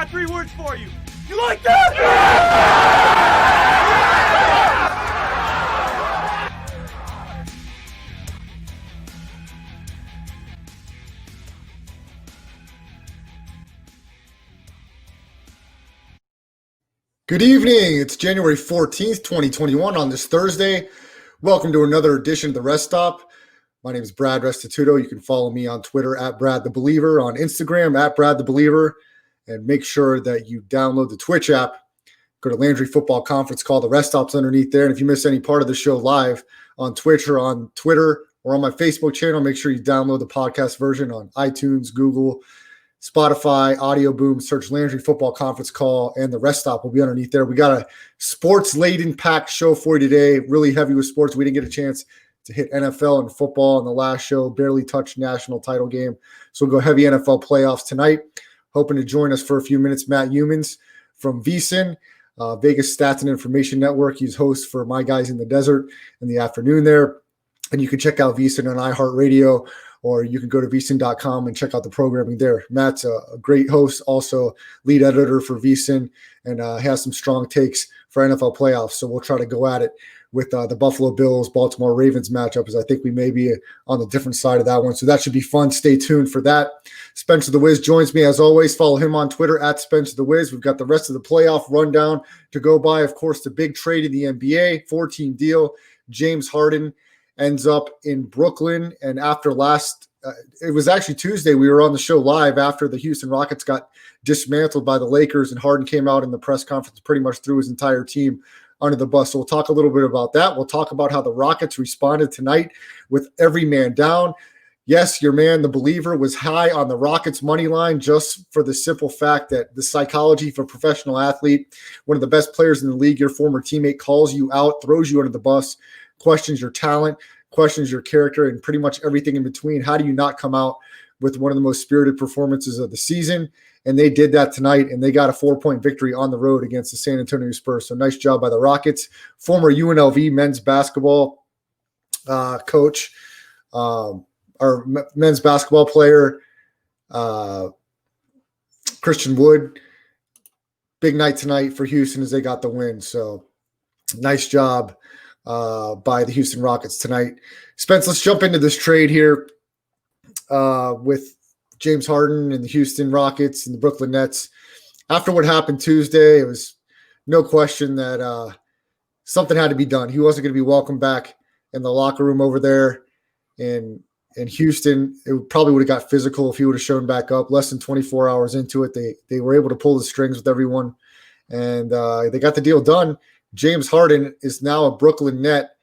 got 3 words for you. You like that? Good evening. It's January 14th, 2021 on this Thursday. Welcome to another edition of The Rest Stop. My name is Brad Restituto. You can follow me on Twitter at Brad the Believer, on Instagram at Brad the Believer, and make sure that you download the Twitch app. Go to Landry Football Conference Call. The Rest Stop's underneath there. And if you miss any part of the show live on Twitch or on Twitter or on my Facebook channel, make sure you download the podcast version on iTunes, Google, Spotify, Audio Boom. Search Landry Football Conference Call, and the Rest Stop will be underneath there. We got a sports-laden packed show for you today, really heavy with sports. We didn't get a chance to hit NFL and football in the last show, barely touched national title game. So we'll go heavy NFL playoffs tonight. Hoping to join us for a few minutes, Matt Youmans from VSIN, Vegas Stats and Information Network. He's host for My Guys in the Desert in the afternoon there. And you can check out VSIN on iHeartRadio, or you can go to vsin.com and check out the programming there. Matt's a great host, also lead editor for VSIN, and has some strong takes for NFL playoffs. So we'll try to go at it with the Buffalo Bills, Baltimore Ravens matchup, as I think we may be on the different side of that one. So that should be fun. Stay tuned for that. Spencer the Wiz joins me as always. Follow him on Twitter at Spencer the Wiz. We've got the rest of the playoff rundown to go by. Of course, the big trade in the NBA, 4-team deal. James Harden ends up in Brooklyn. And after it was actually Tuesday, we were on the show live after the Houston Rockets got dismantled by the Lakers, and Harden came out in the press conference, pretty much threw his entire team under the bus. So we'll talk a little bit about that. We'll talk about how the Rockets responded tonight with every man down. Yes, your man, the Believer, was high on the Rockets money line just for the simple fact that the psychology for a professional athlete, one of the best players in the league, your former teammate calls you out, throws you under the bus, questions your talent, questions your character, and pretty much everything in between. How do you not come out with one of the most spirited performances of the season? And they did that tonight, and they got a 4-point victory on the road against the San Antonio Spurs. So nice job by the Rockets. Former UNLV men's basketball coach, or men's basketball player, Christian Wood. Big night tonight for Houston as they got the win. So nice job by the Houston Rockets tonight. Spence, let's jump into this trade here with James Harden and the Houston Rockets and the Brooklyn Nets. After what happened Tuesday, it was no question that something had to be done. He wasn't going to be welcomed back in the locker room over there in Houston. It probably would have got physical if he would have shown back up. Less than 24 hours into it, they were able to pull the strings with everyone, and they got the deal done. James Harden is now a Brooklyn Net,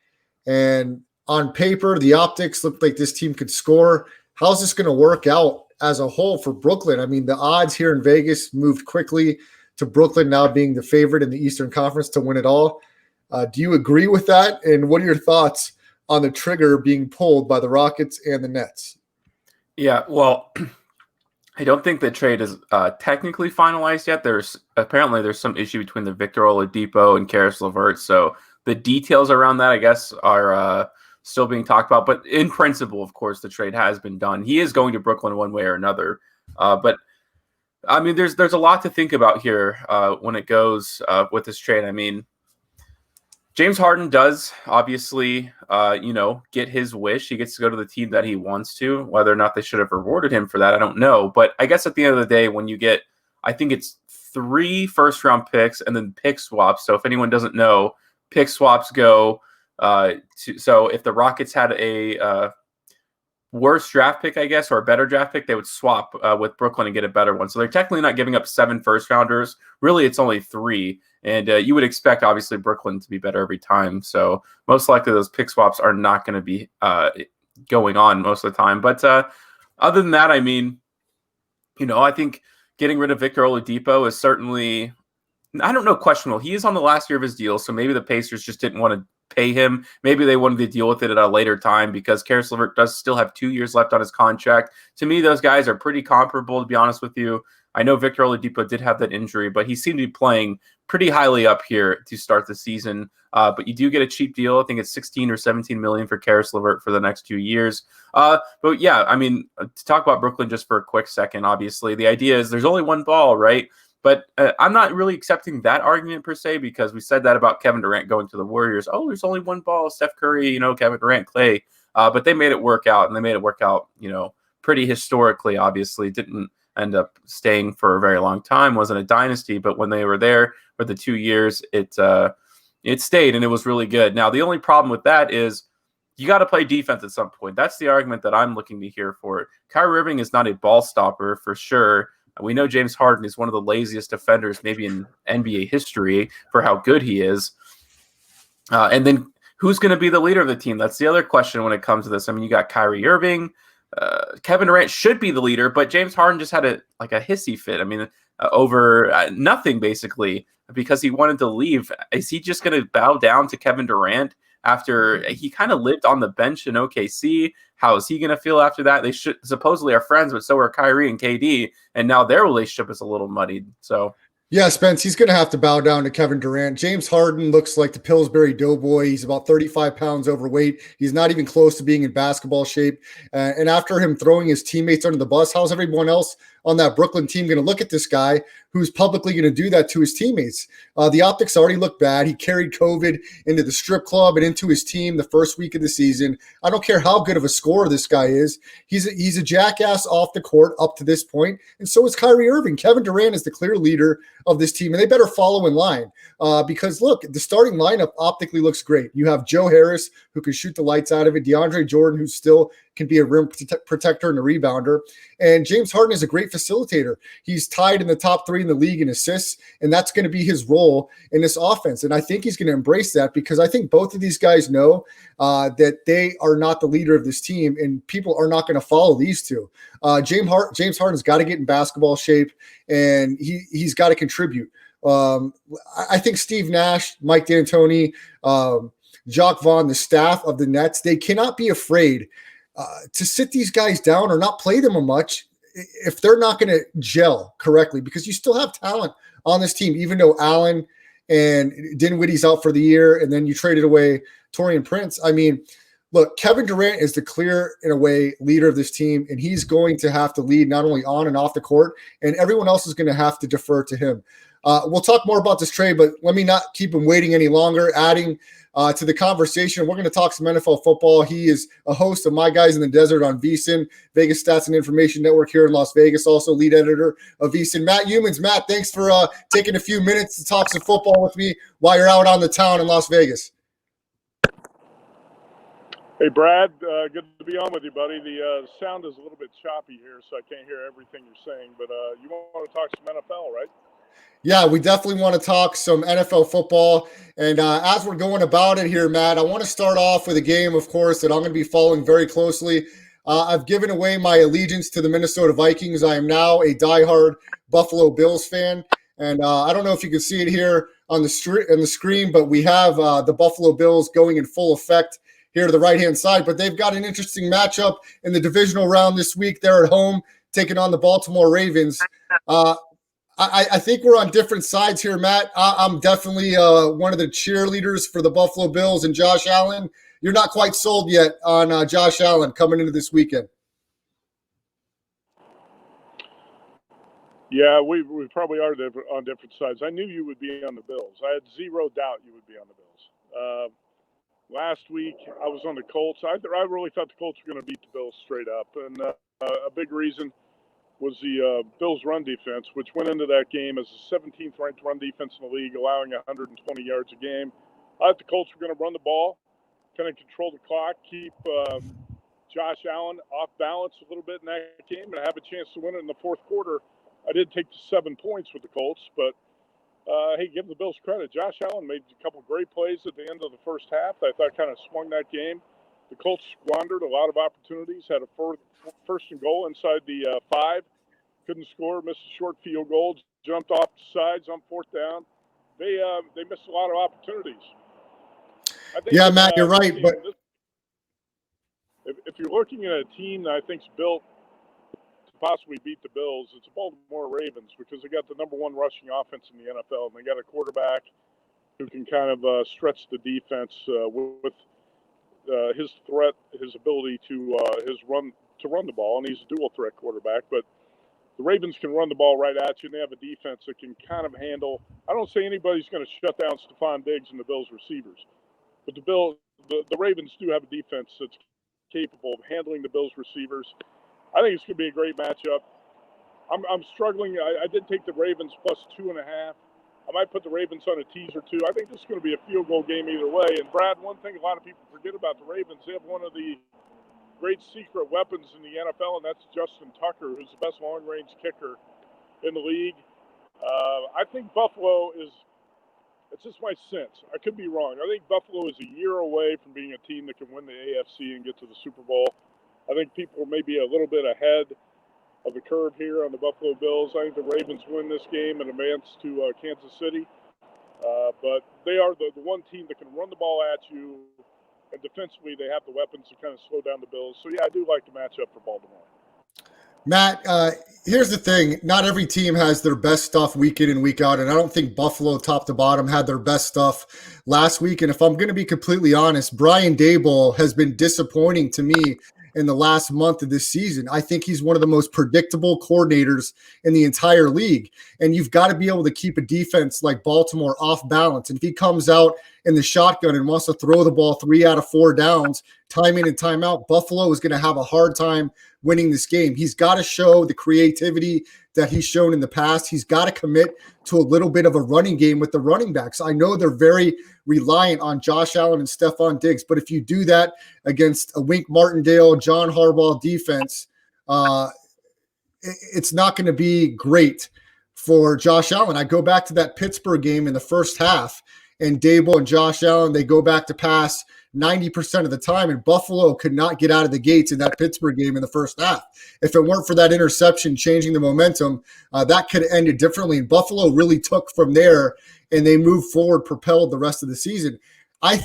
and on paper, the optics looked like this team could score. How's this going to work out as a whole for Brooklyn? I mean, the odds here in Vegas moved quickly to Brooklyn now being the favorite in the Eastern Conference to win it all. Do you agree with that? And what are your thoughts on the trigger being pulled by the Rockets and the Nets? Yeah, well, I don't think the trade is technically finalized yet. There's some issue between the Victor Oladipo and Karis LeVert. So the details around that, I guess, are still being talked about. But in principle, of course, the trade has been done. He is going to Brooklyn one way or another. But I mean, there's a lot to think about here when it goes with this trade. I mean, James Harden does obviously, get his wish. He gets to go to the team that he wants to. Whether or not they should have rewarded him for that, I don't know. But I guess at the end of the day, when you get, I think it's 3 first-round picks and then pick swaps. So if anyone doesn't know, pick swaps go so if the Rockets had a worse draft pick, I guess, or a better draft pick, they would swap with Brooklyn and get a better one. So they're technically not giving up 7 first-rounders. Really, it's only 3. And you would expect, obviously, Brooklyn to be better every time. So most likely those pick swaps are not going to be going on most of the time. But other than that, I mean, I think getting rid of Victor Oladipo is certainly, I don't know, questionable. He is on the last year of his deal, so maybe the Pacers just didn't want to pay him. Maybe they wanted to deal with it at a later time because Karis LeVert does still have 2 years left on his contract. To me, those guys are pretty comparable, to be honest with you. I know Victor Oladipo did have that injury, but he seemed to be playing pretty highly up here to start the season. But you do get a cheap deal. I think it's 16 or 17 million for Karis LeVert for the next 2 years. But yeah, I mean, to talk about Brooklyn just for a quick second, obviously, the idea is there's only one ball, right? But I'm not really accepting that argument per se, because we said that about Kevin Durant going to the Warriors. Oh, there's only one ball, Steph Curry, Kevin Durant, Clay. But they made it work out, and they made it work out, pretty historically. Obviously, didn't end up staying for a very long time. Wasn't a dynasty, but when they were there for the 2 years, it stayed, and it was really good. Now, the only problem with that is you got to play defense at some point. That's the argument that I'm looking to hear for it. Kyrie Irving is not a ball stopper for sure. We know James Harden is one of the laziest defenders maybe in NBA history for how good he is. And then who's going to be the leader of the team? That's the other question when it comes to this. I mean, you got Kyrie Irving. Kevin Durant should be the leader, but James Harden just had a hissy fit. I mean, over nothing basically, because he wanted to leave. Is he just going to bow down to Kevin Durant after he kind of lived on the bench in OKC? How is he going to feel after that? They should supposedly are friends, but so are Kyrie and KD, and now their relationship is a little muddied. So yeah, Spence, he's going to have to bow down to Kevin Durant. James Harden looks like the Pillsbury Doughboy. He's about 35 pounds overweight. He's not even close to being in basketball shape. And after him throwing his teammates under the bus, how's everyone else on that Brooklyn team going to look at this guy who's publicly going to do that to his teammates? The optics already look bad. He carried COVID into the strip club and into his team the first week of the season. I don't care how good of a scorer this guy is. He's a jackass off the court up to this point, and so is Kyrie Irving. Kevin Durant is the clear leader of this team, and they better follow in line because, look, the starting lineup optically looks great. You have Joe Harris, who can shoot the lights out of it, DeAndre Jordan, who still can be a rim protector and a rebounder, and James Harden is a great facilitator. He's tied in the top 3 in the league in assists, and that's going to be his role in this offense, and I think he's going to embrace that because I think both of these guys know that they are not the leader of this team, and people are not going to follow these two. James Harden's got to get in basketball shape, and he's got to contribute. I think Steve Nash, Mike D'Antoni, Jacques Vaughn, the staff of the Nets, they cannot be afraid to sit these guys down or not play them much if they're not going to gel correctly, because you still have talent on this team, even though Allen and Dinwiddie's out for the year, and then you traded away Taurean Prince. I mean, look, Kevin Durant is the clear, in a way, leader of this team, and he's going to have to lead not only on and off the court, and everyone else is going to have to defer to him. We'll talk more about this trade, but let me not keep him waiting any longer. Adding to the conversation, we're going to talk some NFL football. He is a host of My Guys in the Desert on VSIN, Vegas Stats and Information Network here in Las Vegas, also lead editor of VSIN. Matt Youmans. Matt, thanks for taking a few minutes to talk some football with me while you're out on the town in Las Vegas. Hey, Brad, good to be on with you, buddy. The sound is a little bit choppy here, so I can't hear everything you're saying, but you want to talk some NFL, right? Yeah, we definitely want to talk some NFL football. And as we're going about it here, Matt, I want to start off with a game, of course, that I'm going to be following very closely. I've given away my allegiance to the Minnesota Vikings. I am now a diehard Buffalo Bills fan. And I don't know if you can see it here on the screen, but we have the Buffalo Bills going in full effect here to the right-hand side. But they've got an interesting matchup in the divisional round this week. They're at home taking on the Baltimore Ravens. I think we're on different sides here, Matt. I'm definitely one of the cheerleaders for the Buffalo Bills and Josh Allen. You're not quite sold yet on Josh Allen coming into this weekend. Yeah, we probably are on different sides. I knew you would be on the Bills. I had zero doubt you would be on the Bills. Last week, I was on the Colts. I really thought the Colts were going to beat the Bills straight up. And a big reason was the Bills' run defense, which went into that game as the 17th ranked run defense in the league, allowing 120 yards a game. I thought the Colts were going to run the ball, kind of control the clock, keep Josh Allen off balance a little bit in that game, and have a chance to win it in the fourth quarter. I did take the 7 points with the Colts, but hey, give the Bills credit. Josh Allen made a couple great plays at the end of the first half that I thought kind of swung that game. The Colts squandered a lot of opportunities, had a first and goal inside the 5. Couldn't score, missed a short field goal, jumped off the sides on fourth down. They missed a lot of opportunities. Yeah, Matt, you're right. But if you're looking at a team that I think's built to possibly beat the Bills, it's the Baltimore Ravens, because they got the number 1 rushing offense in the NFL, and they got a quarterback who can kind of stretch the defense with his threat, his ability to run the ball, and he's a dual threat quarterback. But the Ravens can run the ball right at you, and they have a defense that can kind of handle. I don't say anybody's going to shut down Stephon Diggs and the Bills receivers, but the Ravens do have a defense that's capable of handling the Bills receivers. I think it's going to be a great matchup. I'm struggling. I did take the Ravens plus 2.5. I might put the Ravens on a teaser too. I think this is going to be a field goal game either way. And Brad, one thing a lot of people forget about the Ravens, they have one of the great secret weapons in the NFL, and that's Justin Tucker, who's the best long-range kicker in the league. I think Buffalo is, it's just my sense. I could be wrong. I think Buffalo is a year away from being a team that can win the AFC and get to the Super Bowl. I think people may be a little bit ahead of the curve here on the Buffalo Bills. I think the Ravens win this game and advance to Kansas City. But they are the one team that can run the ball at you, and defensively they have the weapons to kind of slow down the Bills. So, yeah, I do like the matchup for Baltimore. Matt, here's the thing. Not every team has their best stuff week in and week out, and I don't think Buffalo top to bottom had their best stuff last week. And if I'm going to be completely honest, Brian Daboll has been disappointing to me in the last month of this season. I think he's one of the most predictable coordinators in the entire league. And you've got to be able to keep a defense like Baltimore off balance. And if he comes out in the shotgun and wants to throw the ball 3 out of 4 downs, time in and time out, Buffalo is going to have a hard time winning this game. He's got to show the creativity that he's shown in the past. He's got to commit to a little bit of a running game with the running backs. I know they're very reliant on Josh Allen and Stephon Diggs, but if you do that against a Wink Martindale, John Harbaugh defense, it's not going to be great for Josh Allen. I go back to that Pittsburgh game in the first half, and Daboll and Josh Allen, they go back to pass 90% of the time, and Buffalo could not get out of the gates in that Pittsburgh game in the first half. If it weren't for that interception changing the momentum, that could have ended differently. And Buffalo really took from there, and they moved forward, propelled the rest of the season. I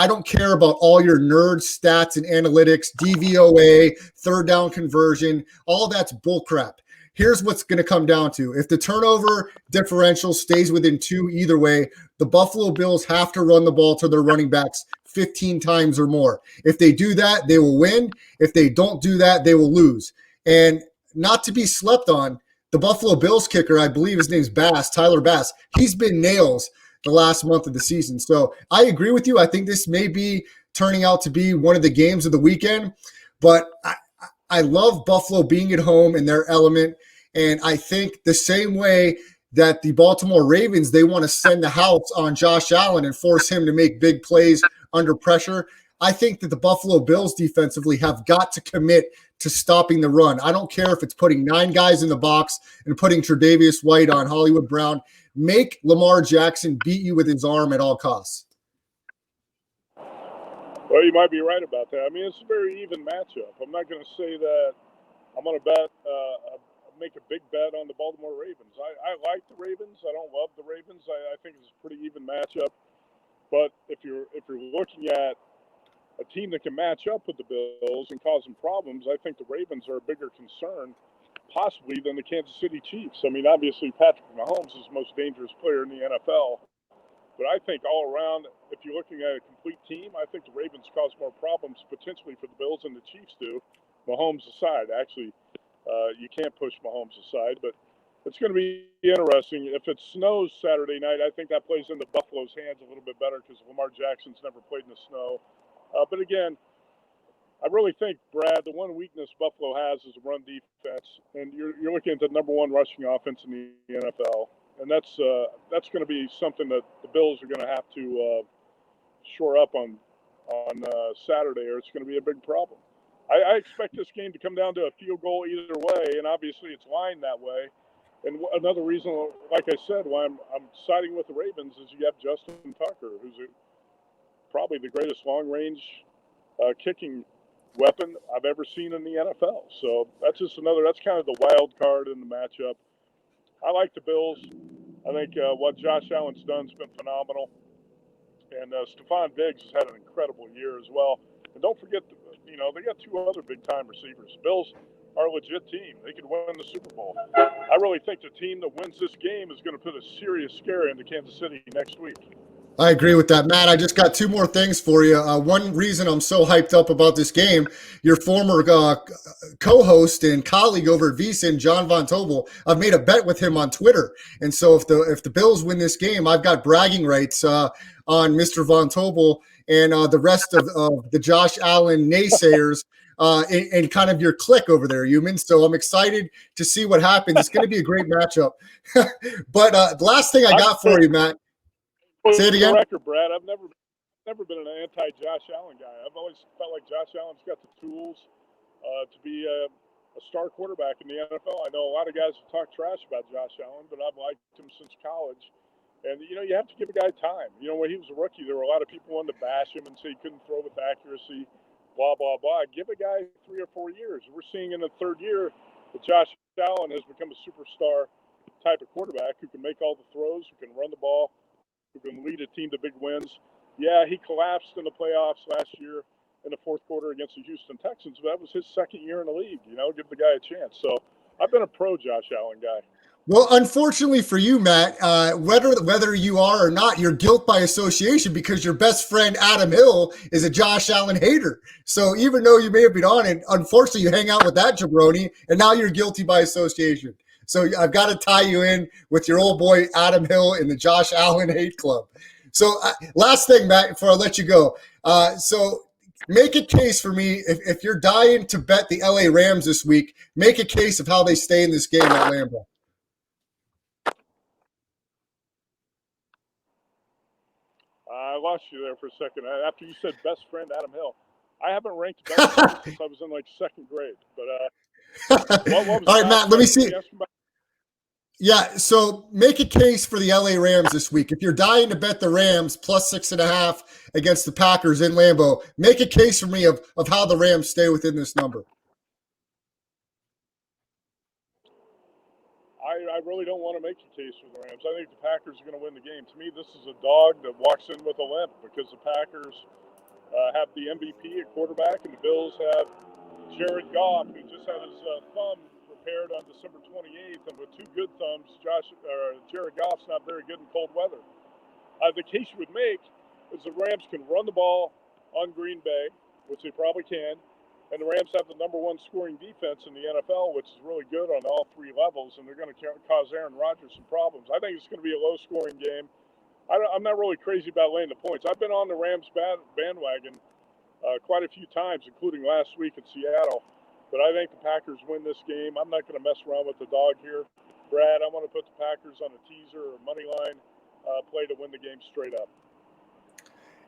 don't care about all your nerd stats and analytics, DVOA, third down conversion, all that's bullcrap. Here's what's going to come down to. If the turnover differential stays within 2 either way, the Buffalo Bills have to run the ball to their running backs 15 times or more. If they do that, they will win. If they don't do that, they will lose. And not to be slept on, the Buffalo Bills kicker, I believe his name's Tyler Bass, he's been nails the last month of the season. So I agree with you. I think this may be turning out to be one of the games of the weekend, but I love Buffalo being at home in their element. And I think the same way that the Baltimore Ravens, they want to send the house on Josh Allen and force him to make big plays under pressure. I think that the Buffalo Bills defensively have got to commit to stopping the run. I don't care if it's putting 9 guys in the box and putting Tre'Davious White on Hollywood Brown. Make Lamar Jackson beat you with his arm at all costs. Well, you might be right about that. I mean, it's a very even matchup. I'm not going to say that I'm going to make a big bet on the Baltimore Ravens. I like the Ravens. I don't love the Ravens. I think it's a pretty even matchup. But if you're looking at a team that can match up with the Bills and cause them problems, I think the Ravens are a bigger concern possibly than the Kansas City Chiefs. I mean, obviously Patrick Mahomes is the most dangerous player in the NFL. But I think all around, if you're looking at a complete team, I think the Ravens cause more problems potentially for the Bills than the Chiefs do. Mahomes aside, actually, you can't push Mahomes aside, but it's going to be interesting. If it snows Saturday night, I think that plays into Buffalo's hands a little bit better because Lamar Jackson's never played in the snow. But again, I really think, Brad, the one weakness Buffalo has is a run defense, and you're looking at the number 1 rushing offense in the NFL, and that's going to be something that the Bills are going to have to shore up on Saturday, or it's going to be a big problem. I expect this game to come down to a field goal either way, and obviously it's lined that way. And another reason, like I said, why I'm siding with the Ravens is you have Justin Tucker, who's probably the greatest long-range kicking weapon I've ever seen in the NFL. So that's kind of the wild card in the matchup. I like the Bills. I think what Josh Allen's done has been phenomenal. And Stephon Diggs has had an incredible year as well. And don't forget, they got 2 other big-time receivers. Bills are a legit team. They could win the Super Bowl. I really think the team that wins this game is going to put a serious scare into Kansas City next week. I agree with that, Matt. I just got two more things for you. One reason I'm so hyped up about this game, your former co-host and colleague over at VSIN, John Von Tobel, I've made a bet with him on Twitter. And so if the Bills win this game, I've got bragging rights on Mr. Von Tobel and the rest of the Josh Allen naysayers and kind of your clique over there, Youmans. So I'm excited to see what happens. It's going to be a great matchup. But the last thing I got for you, Matt. Say it again. Record, Brad. I've never been an anti-Josh Allen guy. I've always felt like Josh Allen's got the tools to be a star quarterback in the NFL. I know a lot of guys have talked trash about Josh Allen, but I've liked him since college. And, you have to give a guy time. When he was a rookie, there were a lot of people wanting to bash him and say he couldn't throw with accuracy, blah, blah, blah. Give a guy 3 or 4 years. We're seeing in the third year that Josh Allen has become a superstar type of quarterback who can make all the throws, who can run the ball, who can lead a team to big wins. Yeah, he collapsed in the playoffs last year in the fourth quarter against the Houston Texans, but that was his second year in the league. Give the guy a chance. So I've been a pro Josh Allen guy. Well, unfortunately for you, Matt, whether you are or not, you're guilt by association because your best friend Adam Hill is a Josh Allen hater. So even though you may have been on it, unfortunately you hang out with that jabroni, and now you're guilty by association. So I've got to tie you in with your old boy Adam Hill in the Josh Allen hate club. So last thing, Matt, before I let you go. So make a case for me, if you're dying to bet the LA Rams this week, make a case of how they stay in this game at Lambeau. I lost you there for a second. After you said best friend Adam Hill, I haven't ranked best friend since I was in second grade. But what all right, Matt, let me see. Yeah, so make a case for the LA Rams this week. If you're dying to bet the Rams plus 6.5 against the Packers in Lambeau, make a case for me of how the Rams stay within this number. I really don't want to make a case for the Rams. I think the Packers are going to win the game. To me, this is a dog that walks in with a limp because the Packers have the MVP at quarterback, and the Bills have Jared Goff, who just had his thumb repaired on December 28th, and with 2 good thumbs, Jared Goff's not very good in cold weather. The case you would make is the Rams can run the ball on Green Bay, which they probably can, and the Rams have the number 1 scoring defense in the NFL, which is really good on all 3 levels, and they're going to cause Aaron Rodgers some problems. I think it's going to be a low-scoring game. I'm not really crazy about laying the points. I've been on the Rams bandwagon quite a few times, including last week in Seattle. But I think the Packers win this game. I'm not going to mess around with the dog here. Brad, I want to put the Packers on a teaser or money line play to win the game straight up.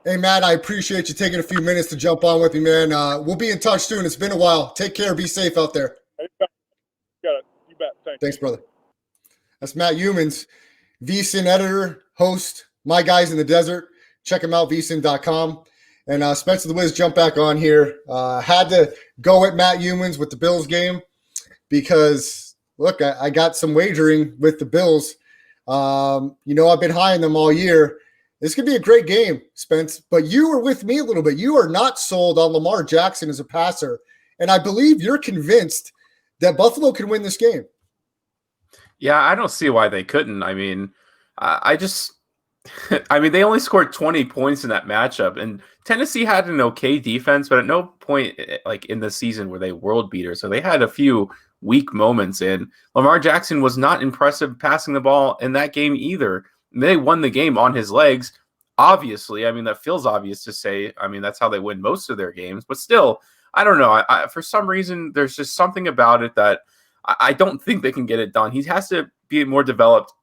Hey, Matt, I appreciate you taking a few minutes to jump on with me, man. We'll be in touch soon. It's been a while. Take care. Be safe out there. Got it. You bet. Thanks, brother. That's Matt Youmans, VSIN editor, host, My Guys in the Desert. Check him out, vsin.com. And Spencer the Wiz jumped back on here. Had to go at Matt Youmans with the Bills game because, look, I got some wagering with the Bills. I've been high on them all year. This could be a great game, Spence, but you were with me a little bit. You are not sold on Lamar Jackson as a passer, and I believe you're convinced that Buffalo can win this game. Yeah, I don't see why they couldn't. I mean, they only scored 20 points in that matchup, and Tennessee had an okay defense, but at no point in the season were they world beaters. So they had a few weak moments, and Lamar Jackson was not impressive passing the ball in that game either. They won the game on his legs. Obviously, that feels obvious to say. That's how they win most of their games. But still, I don't know. For some reason, there's just something about it that I don't think they can get it done. He has to be more developed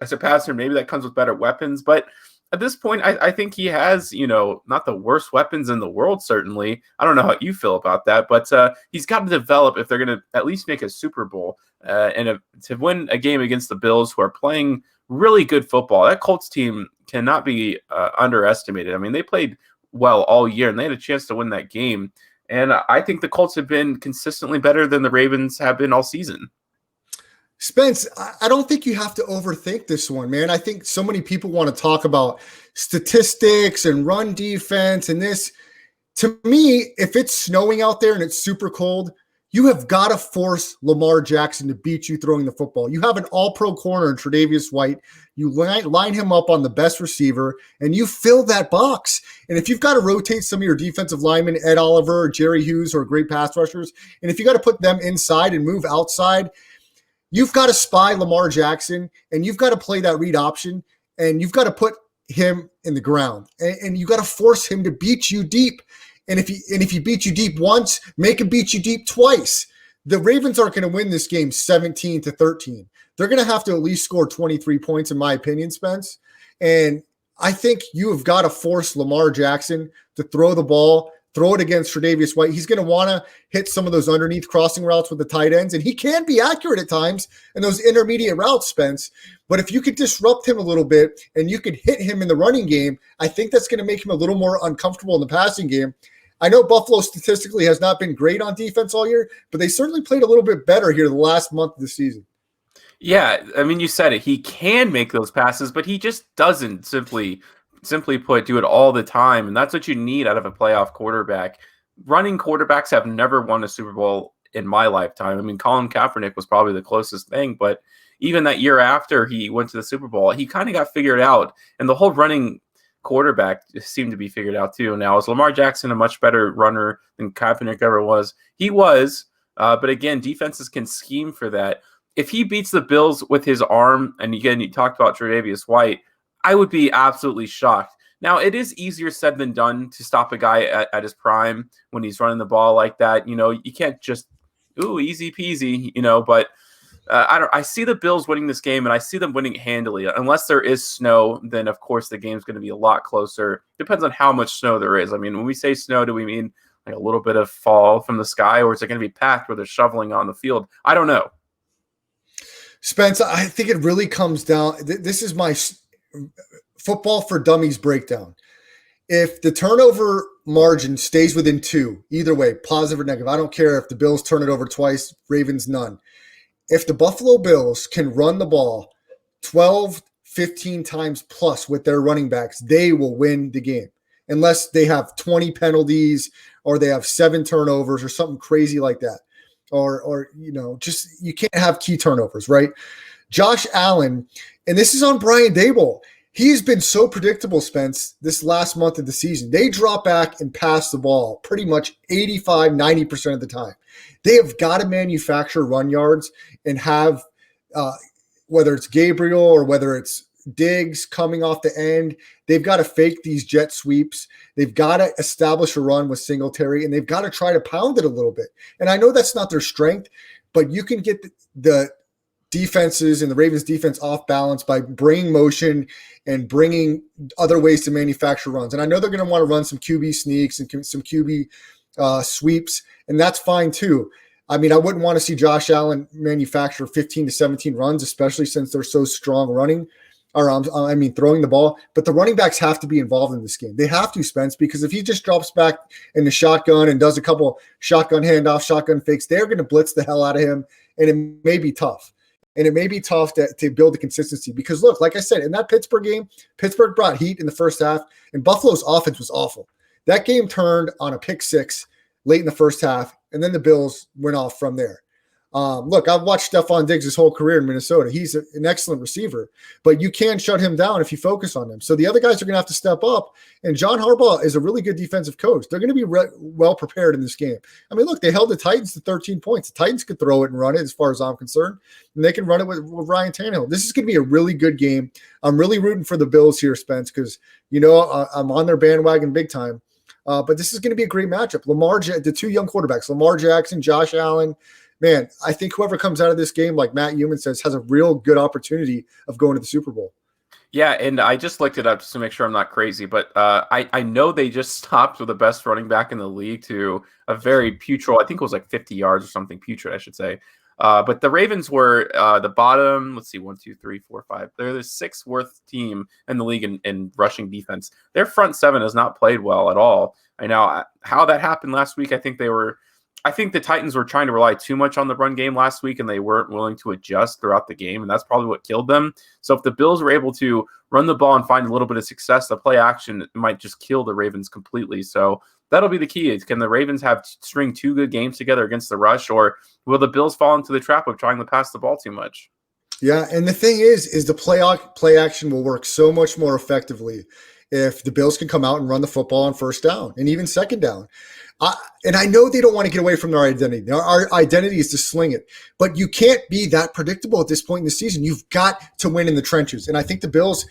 as a passer. Maybe that comes with better weapons. But at this point, I think he has, not the worst weapons in the world, certainly. I don't know how you feel about that. But he's got to develop if they're going to at least make a Super Bowl. To win a game against the Bills, who are playing really good football. That Colts team cannot be underestimated. They played well all year, and they had a chance to win that game. And I think the Colts have been consistently better than the Ravens have been all season. Spence, I don't think you have to overthink this one, man. I think so many people want to talk about statistics and run defense and this. To me, if it's snowing out there and it's super cold, you have got to force Lamar Jackson to beat you throwing the football. You have an all-pro corner in Tre'Davious White. You line him up on the best receiver, and you fill that box. And if you've got to rotate some of your defensive linemen, Ed Oliver or Jerry Hughes, or great pass rushers, and if you got to put them inside and move outside, you've got to spy Lamar Jackson, and you've got to play that read option, and you've got to put him in the ground, and you got to force him to beat you deep. And if he beats you deep once, make him beat you deep twice. The Ravens aren't going to win this game 17-13. They're going to have to at least score 23 points, in my opinion, Spence. And I think you have got to force Lamar Jackson to throw the ball, throw it against Tre'Davious White. He's going to want to hit some of those underneath crossing routes with the tight ends, and he can be accurate at times in those intermediate routes, Spence. But if you could disrupt him a little bit and you could hit him in the running game, I think that's going to make him a little more uncomfortable in the passing game. I know Buffalo statistically has not been great on defense all year, but they certainly played a little bit better here the last month of the season. Yeah, I mean, you said it. He can make those passes, but he just doesn't simply put do it all the time, and that's what you need out of a playoff quarterback. Running quarterbacks have never won a Super Bowl in my lifetime. I mean, Colin Kaepernick was probably the closest thing, but even that year after he went to the Super Bowl, he kind of got figured out, and the whole running quarterback seemed to be figured out too. Now, is Lamar Jackson a much better runner than Kaepernick ever was? He was, but again, defenses can scheme for that. If he beats the Bills with his arm, and again, you talked about Tre'Davious White, I would be absolutely shocked. Now, it is easier said than done to stop a guy at his prime when he's running the ball like that. You know, you can't just, easy peasy, but I see the Bills winning this game, and I see them winning handily. Unless there is snow, then, of course, the game's going to be a lot closer. Depends on how much snow there is. I mean, when we say snow, do we mean like a little bit of fall from the sky, or is it going to be packed where they're shoveling on the field? I don't know. Spence, I think it really comes down – this is my football for dummies breakdown. If the turnover margin stays within 2, either way, positive or negative, I don't care if the Bills turn it over twice, Ravens none. If the Buffalo Bills can run the ball 12, 15 times plus with their running backs, they will win the game. Unless they have 20 penalties or they have 7 turnovers or something crazy like that. Or just you can't have key turnovers, right? Josh Allen, and this is on Brian Daboll. He's been so predictable, Spence, this last month of the season. They drop back and pass the ball pretty much 85, 90% of the time. They have got to manufacture run yards and have, whether it's Gabriel or whether it's Diggs coming off the end, they've got to fake these jet sweeps. They've got to establish a run with Singletary, and they've got to try to pound it a little bit. And I know that's not their strength, but you can get the defenses and the Ravens defense off balance by bringing motion and bringing other ways to manufacture runs. And I know they're going to want to run some QB sneaks and some QB sweeps, and that's fine too. I mean, I wouldn't want to see Josh Allen manufacture 15 to 17 runs, especially since they're so strong running. Throwing the ball, but the running backs have to be involved in this game. They have to, Spence, because if he just drops back in the shotgun and does a couple shotgun handoffs, shotgun fakes, they're going to blitz the hell out of him, and it may be tough. And it may be tough to build the consistency because, look, like I said, in that Pittsburgh game, Pittsburgh brought heat in the first half, and Buffalo's offense was awful. That game turned on a pick 6 late in the first half, and then the Bills went off from there. Look, I've watched Stephon Diggs his whole career in Minnesota. He's an excellent receiver, but you can shut him down if you focus on him. So the other guys are going to have to step up, and John Harbaugh is a really good defensive coach. They're going to be well prepared in this game. I mean, look, they held the Titans to 13 points. The Titans could throw it and run it as far as I'm concerned, and they can run it with Ryan Tannehill. This is going to be a really good game. I'm really rooting for the Bills here, Spence, because, I'm on their bandwagon big time. But this is going to be a great matchup. The 2 young quarterbacks, Lamar Jackson, Josh Allen. Man, I think whoever comes out of this game, like Matt Youmans says, has a real good opportunity of going to the Super Bowl. Yeah, and I just looked it up just to make sure I'm not crazy, but I know they just stopped with the best running back in the league to a very putrid, I think it was like 50 yards or something, putrid, I should say. But the Ravens were the bottom, let's see, 1, 2, 3, 4, 5. They're the 6th worst team in the league in rushing defense. Their front 7 has not played well at all. I know how that happened last week. I think they were I think the Titans were trying to rely too much on the run game last week, and they weren't willing to adjust throughout the game, and that's probably what killed them. So if the Bills were able to run the ball and find a little bit of success, the play action might just kill the Ravens completely. So that'll be the key. Can the Ravens string 2 good games together against the rush, or will the Bills fall into the trap of trying to pass the ball too much? Yeah, and the thing is the play action will work so much more effectively if the Bills can come out and run the football on first down and even second down. And I know they don't want to get away from their identity. Our identity is to sling it. But you can't be that predictable at this point in the season. You've got to win in the trenches. And I think the Bills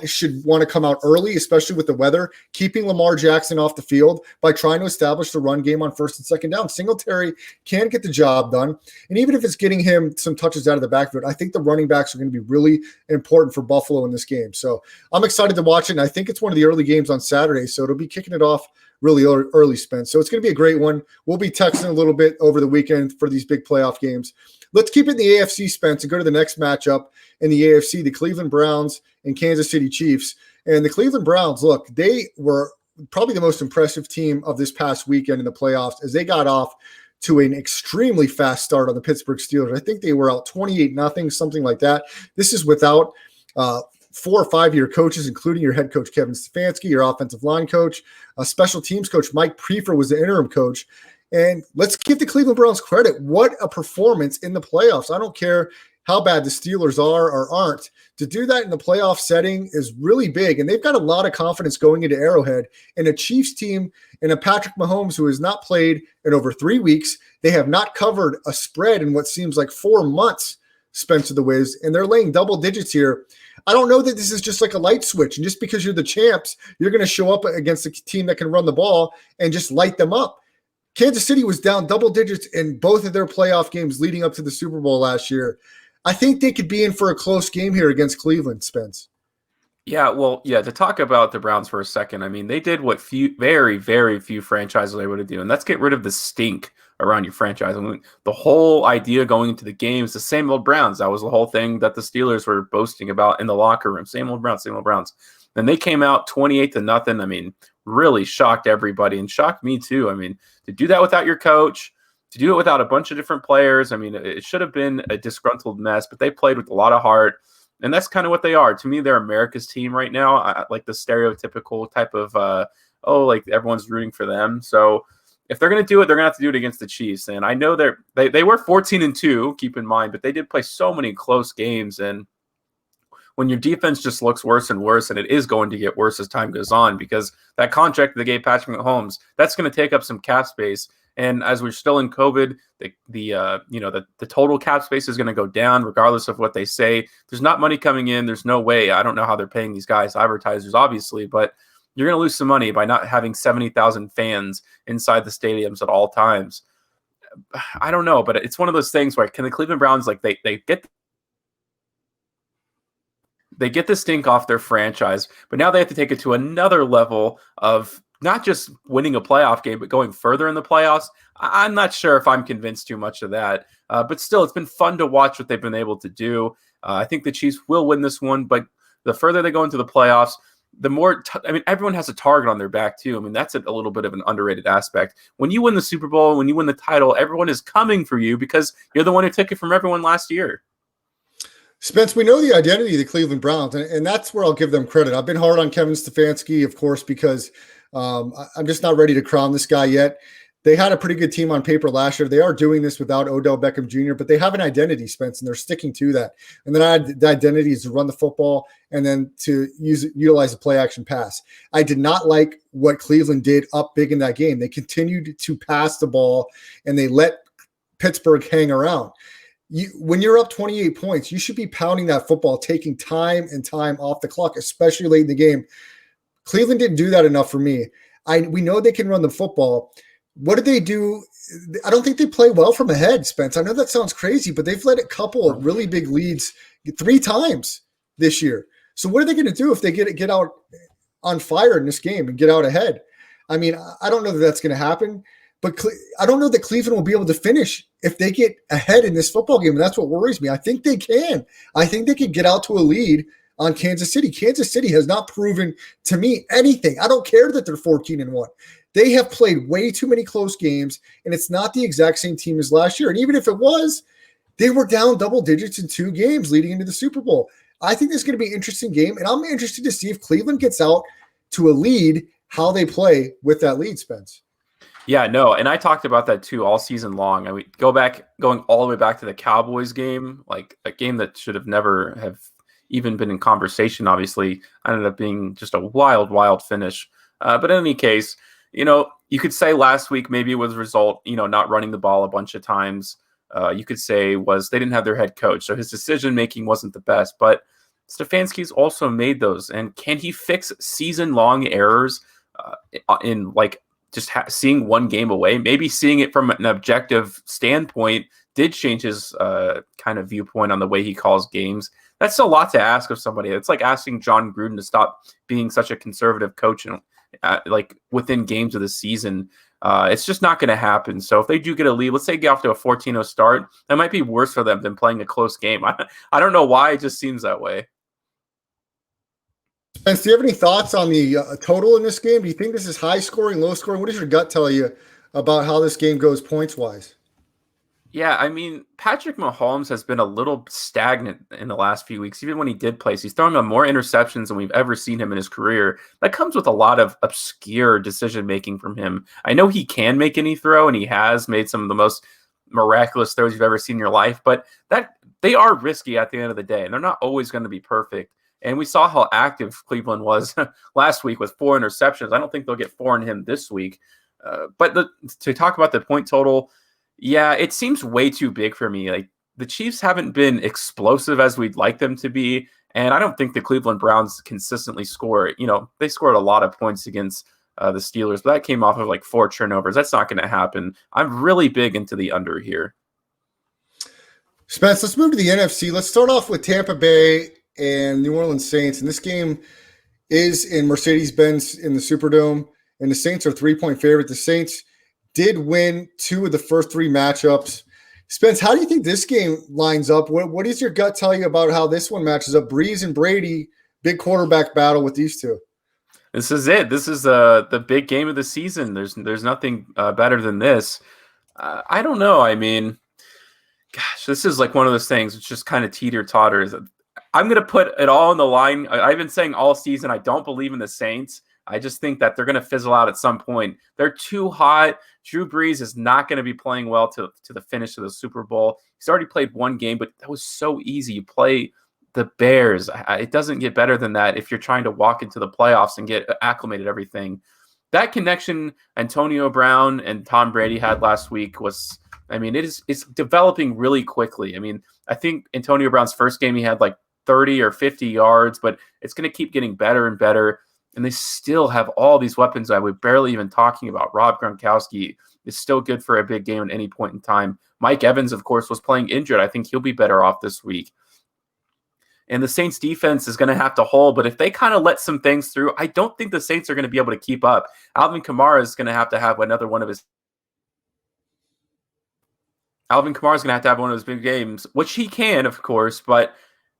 should want to come out early, especially with the weather, keeping Lamar Jackson off the field by trying to establish the run game on first and second down. Singletary can get the job done. And even if it's getting him some touches out of the backfield, I think the running backs are going to be really important for Buffalo in this game. So I'm excited to watch it. And I think it's one of the early games on Saturday. So it'll be kicking it off really early, Spence. So it's going to be a great one. We'll be texting a little bit over the weekend for these big playoff games. Let's keep it in the AFC, Spence, and go to the next matchup in the AFC, the Cleveland Browns and Kansas City Chiefs. And the Cleveland Browns, look, they were probably the most impressive team of this past weekend in the playoffs as they got off to an extremely fast start on the Pittsburgh Steelers. I think they were out 28-0, something like that. This is without 4 or 5 year coaches, including your head coach, Kevin Stefanski, your offensive line coach, a special teams coach, Mike Prefer was the interim coach. And let's give the Cleveland Browns credit. What a performance in the playoffs. I don't care how bad the Steelers are or aren't. To do that in the playoff setting is really big. And they've got a lot of confidence going into Arrowhead. And a Chiefs team and a Patrick Mahomes who has not played in over 3 weeks. They have not covered a spread in what seems like 4 months, Spencer the Wiz, and they're laying double digits here. I don't know that this is just like a light switch. And just because you're the champs, you're going to show up against a team that can run the ball and just light them up. Kansas City was down double digits in both of their playoff games leading up to the Super Bowl last year. I think they could be in for a close game here against Cleveland, Spence. Yeah, well, to talk about the Browns for a second, I mean, they did what very, very few franchises are able to do, and that's get rid of the stink around your franchise. I mean, the whole idea going into the game is the same old Browns. That was the whole thing that the Steelers were boasting about in the locker room. Same old Browns, same old Browns. Then they came out 28-0. I mean, really shocked everybody and shocked me too. I mean, to do that without your coach, to do it without a bunch of different players, I mean, it should have been a disgruntled mess, but they played with a lot of heart. And that's kind of what they are. To me, they're America's team right now. I like the stereotypical type of, like everyone's rooting for them. So if they're going to do it, they're going to have to do it against the Chiefs. And I know they were 14-2, keep in mind, but they did play so many close games. And when your defense just looks worse and worse, and it is going to get worse as time goes on, because that contract they gave Patrick Mahomes, that's going to take up some cap space. And as we're still in COVID, the total cap space is going to go down regardless of what they say. There's not money coming in. There's no way. I don't know how they're paying these guys, advertisers, obviously, but you're going to lose some money by not having 70,000 fans inside the stadiums at all times. I don't know, but it's one of those things where can the Cleveland Browns, like they get the stink off their franchise, but now they have to take it to another level of not just winning a playoff game, but going further in the playoffs. I'm not sure if I'm convinced too much of that, but still, it's been fun to watch what they've been able to do. I think the Chiefs will win this one, but the further they go into the playoffs, the more, everyone has a target on their back too. I mean, that's a little bit of an underrated aspect. When you win the Super Bowl, when you win the title, everyone is coming for you because you're the one who took it from everyone last year. Spence, we know the identity of the Cleveland Browns, and that's where I'll give them credit. I've been hard on Kevin Stefanski, of course, because I'm just not ready to crown this guy yet. They had a pretty good team on paper last year. They are doing this without Odell Beckham Jr., but they have an identity, Spence, and they're sticking to that. And then the identity is to run the football and then to utilize the play action pass. I did not like what Cleveland did up big in that game. They continued to pass the ball and they let Pittsburgh hang around. When you're up 28 points, you should be pounding that football, taking time and time off the clock, especially late in the game. Cleveland didn't do that enough for me. We know they can run the football. What did they do? I don't think they play well from ahead, Spence. I know that sounds crazy, but they've led a couple of really big leads 3 times this year. So what are they going to do if they get out on fire in this game and get out ahead? I mean, I don't know that that's going to happen, but I don't know that Cleveland will be able to finish if they get ahead in this football game, and that's what worries me. I think they can. I think they can get out to a lead on Kansas City. Kansas City has not proven to me anything. I don't care that they're 14-1. They have played way too many close games, and it's not the exact same team as last year. And even if it was, they were down double digits in 2 games leading into the Super Bowl. I think this is going to be an interesting game, and I'm interested to see if Cleveland gets out to a lead, how they play with that lead, Spence. Yeah, no, and I talked about that too all season long. I mean, going all the way back to the Cowboys game, like a game that should have never have even been in conversation, obviously, ended up being just a wild, wild finish. But in any case, you could say last week maybe it was a result, not running the ball a bunch of times. You could say was they didn't have their head coach, so his decision-making wasn't the best. But Stefanski's also made those. And can he fix season-long errors in just seeing one game away? Maybe seeing it from an objective standpoint did change his kind of viewpoint on the way he calls games. That's a lot to ask of somebody. It's like asking John Gruden to stop being such a conservative coach and within games of the season. It's just not going to happen. So if they do get a lead, let's say get off to a 14-0 start, that might be worse for them than playing a close game. I don't know why. It just seems that way. Spence, do you have any thoughts on the total in this game? Do you think this is high scoring, low scoring? What does your gut tell you about how this game goes points wise? Yeah, I mean, Patrick Mahomes has been a little stagnant in the last few weeks. Even when he did play, he's throwing on more interceptions than we've ever seen him in his career. That comes with a lot of obscure decision-making from him. I know he can make any throw, and he has made some of the most miraculous throws you've ever seen in your life, but they are risky at the end of the day, and they're not always going to be perfect. And we saw how active Cleveland was last week with 4 interceptions. I don't think they'll get 4 in him this week. But to talk about the point total, yeah, it seems way too big for me. Like, the Chiefs haven't been explosive as we'd like them to be, and I don't think the Cleveland Browns consistently score. They scored a lot of points against the Steelers, but that came off of 4 turnovers. That's not going to happen. I'm really big into the under here. Spence, let's move to the NFC. Let's start off with Tampa Bay and New Orleans Saints. And this game is in Mercedes-Benz in the Superdome, and the Saints are 3-point favorite. The Saints did win 2 of the first 3 matchups. Spence, how do you think this game lines up? What does your gut tell you about how this one matches up? Breeze and Brady, big quarterback battle with these two. This is it. This is the big game of the season. There's nothing better than this. I don't know. I mean, gosh, this is like one of those things. It's just kind of teeter-totter. I'm going to put it all on the line. I've been saying all season I don't believe in the Saints. I just think that they're going to fizzle out at some point. They're too hot. Drew Brees is not going to be playing well to the finish of the Super Bowl. He's already played 1 game, but that was so easy. You play the Bears. It doesn't get better than that if you're trying to walk into the playoffs and get acclimated to everything. That connection Antonio Brown and Tom Brady had last week was, it's developing really quickly. I think Antonio Brown's first game, he had 30 or 50 yards, but it's going to keep getting better and better. And they still have all these weapons that we're barely even talking about. Rob Gronkowski is still good for a big game at any point in time. Mike Evans, of course, was playing injured. I think he'll be better off this week. And the Saints defense is going to have to hold, but if they kind of let some things through, I don't think the Saints are going to be able to keep up. Alvin Kamara is going to have another one of his big games, which he can, of course, but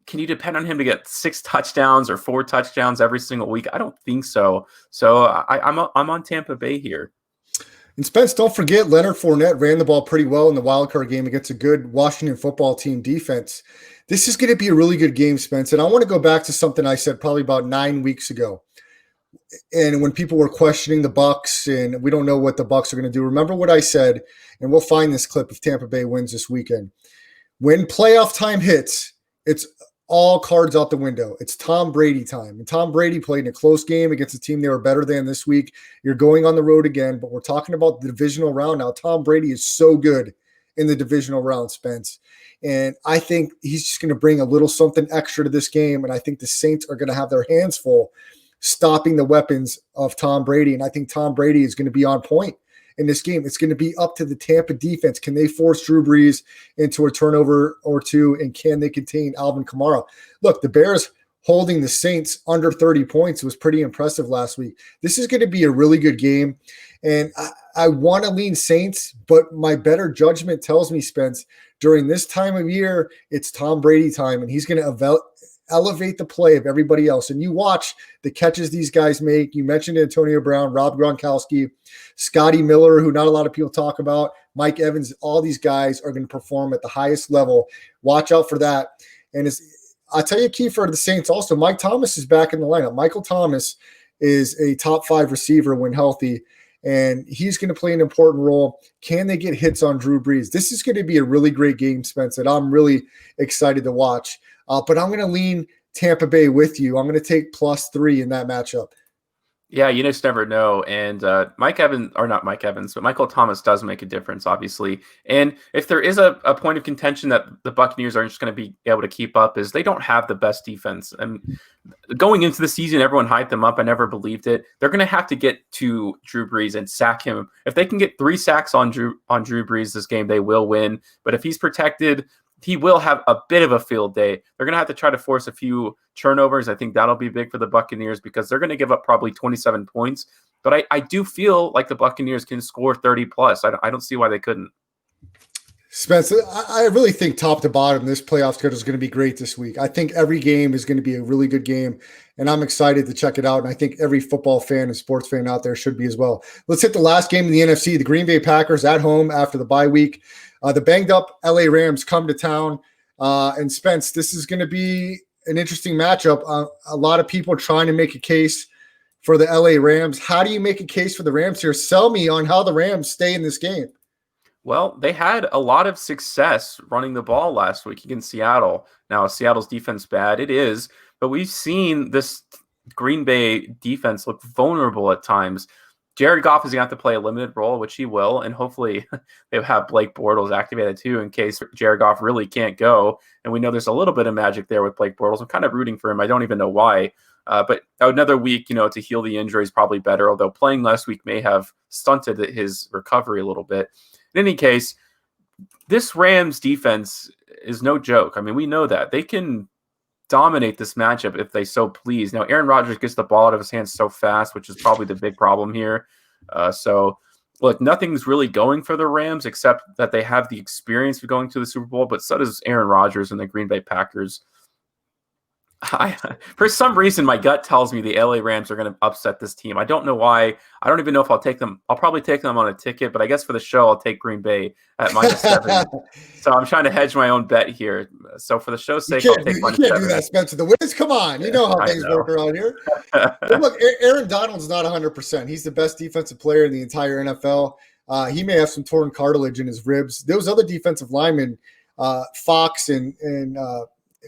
can you depend on him to get 6 touchdowns or 4 touchdowns every single week? I don't think so. So I'm on Tampa Bay here. And Spence, don't forget Leonard Fournette ran the ball pretty well in the wildcard game against a good Washington football team defense. This is going to be a really good game, Spence. And I want to go back to something I said probably about 9 weeks ago. And when people were questioning the Bucs and we don't know what the Bucs are going to do, remember what I said, and we'll find this clip if Tampa Bay wins this weekend. When playoff time hits, it's all cards out the window. It's Tom Brady time. And Tom Brady played in a close game against a team they were better than this week. You're going on the road again, but we're talking about the divisional round now. Tom Brady is so good in the divisional round, Spence. And I think he's just going to bring a little something extra to this game. And I think the Saints are going to have their hands full stopping the weapons of Tom Brady. And I think Tom Brady is going to be on point in this game. It's going to be up to the Tampa defense. Can they force Drew Brees into a turnover or 2? And can they contain Alvin Kamara? Look, the Bears holding the Saints under 30 points was pretty impressive last week. This is going to be a really good game. And I want to lean Saints, but my better judgment tells me, Spence, during this time of year, it's Tom Brady time, and he's going to elevate the play of everybody else. And you watch the catches these guys make. You mentioned Antonio Brown, Rob Gronkowski, Scotty Miller, who not a lot of people talk about, Mike Evans. All these guys are going to perform at the highest level. Watch out for that. And I'll tell you a key for the Saints also. Mike Thomas is back in the lineup. Michael Thomas is a top 5 receiver when healthy, and he's going to play an important role. Can they get hits on Drew Brees? This is going to be a really great game, Spence, that I'm really excited to watch. But I'm going to lean Tampa Bay with you. I'm going to take +3 in that matchup. Yeah, you just never know. And Michael Thomas does make a difference, obviously. And if there is a point of contention that the Buccaneers aren't just going to be able to keep up, is they don't have the best defense. And going into the season, everyone hyped them up. I never believed it. They're going to have to get to Drew Brees and sack him. If they can get 3 sacks on Drew Brees this game, they will win. But if he's protected, he will have a bit of a field day. They're going to have to try to force a few turnovers. I think that'll be big for the Buccaneers because they're going to give up probably 27 points. But I do feel like the Buccaneers can score 30 plus. I don't see why they couldn't. Spencer, I really think top to bottom, this playoff schedule is going to be great this week. I think every game is going to be a really good game, and I'm excited to check it out. And I think every football fan and sports fan out there should be as well. Let's hit the last game in the NFC, the Green Bay Packers at home after the bye week. The banged up LA Rams come to town. And Spence, this is going to be an interesting matchup. A lot of people trying to make a case for the LA Rams. How do you make a case for the Rams here? Sell me on how the Rams stay in this game. Well, they had a lot of success running the ball last week against Seattle. Now, Seattle's defense bad. It is. But we've seen this Green Bay defense look vulnerable at times. Jared Goff is going to have to play a limited role, which he will, and hopefully they have Blake Bortles activated too in case Jared Goff really can't go. And we know there's a little bit of magic there with Blake Bortles. I'm kind of rooting for him. I don't even know why. But another week, to heal the injury is probably better, although playing last week may have stunted his recovery a little bit. In any case, this Rams defense is no joke. I mean, we know that. They can dominate this matchup if they so please. Now, Aaron Rodgers gets the ball out of his hands so fast, which is probably the big problem here. So, look, nothing's really going for the Rams except that they have the experience of going to the Super Bowl, but so does Aaron Rodgers and the Green Bay Packers. For some reason, my gut tells me the LA Rams are going to upset this team. I don't know why. I don't even know if I'll take them. I'll probably take them on a ticket, but I guess for the show, I'll take Green Bay at -7. So I'm trying to hedge my own bet here. So for the show's sake, I'll take -7. You can't do that, Spencer. The Wiz, come on. You know how things work around here. But look, Aaron Donald's not 100%. He's the best defensive player in the entire NFL. He may have some torn cartilage in his ribs. Those other defensive linemen, Fox and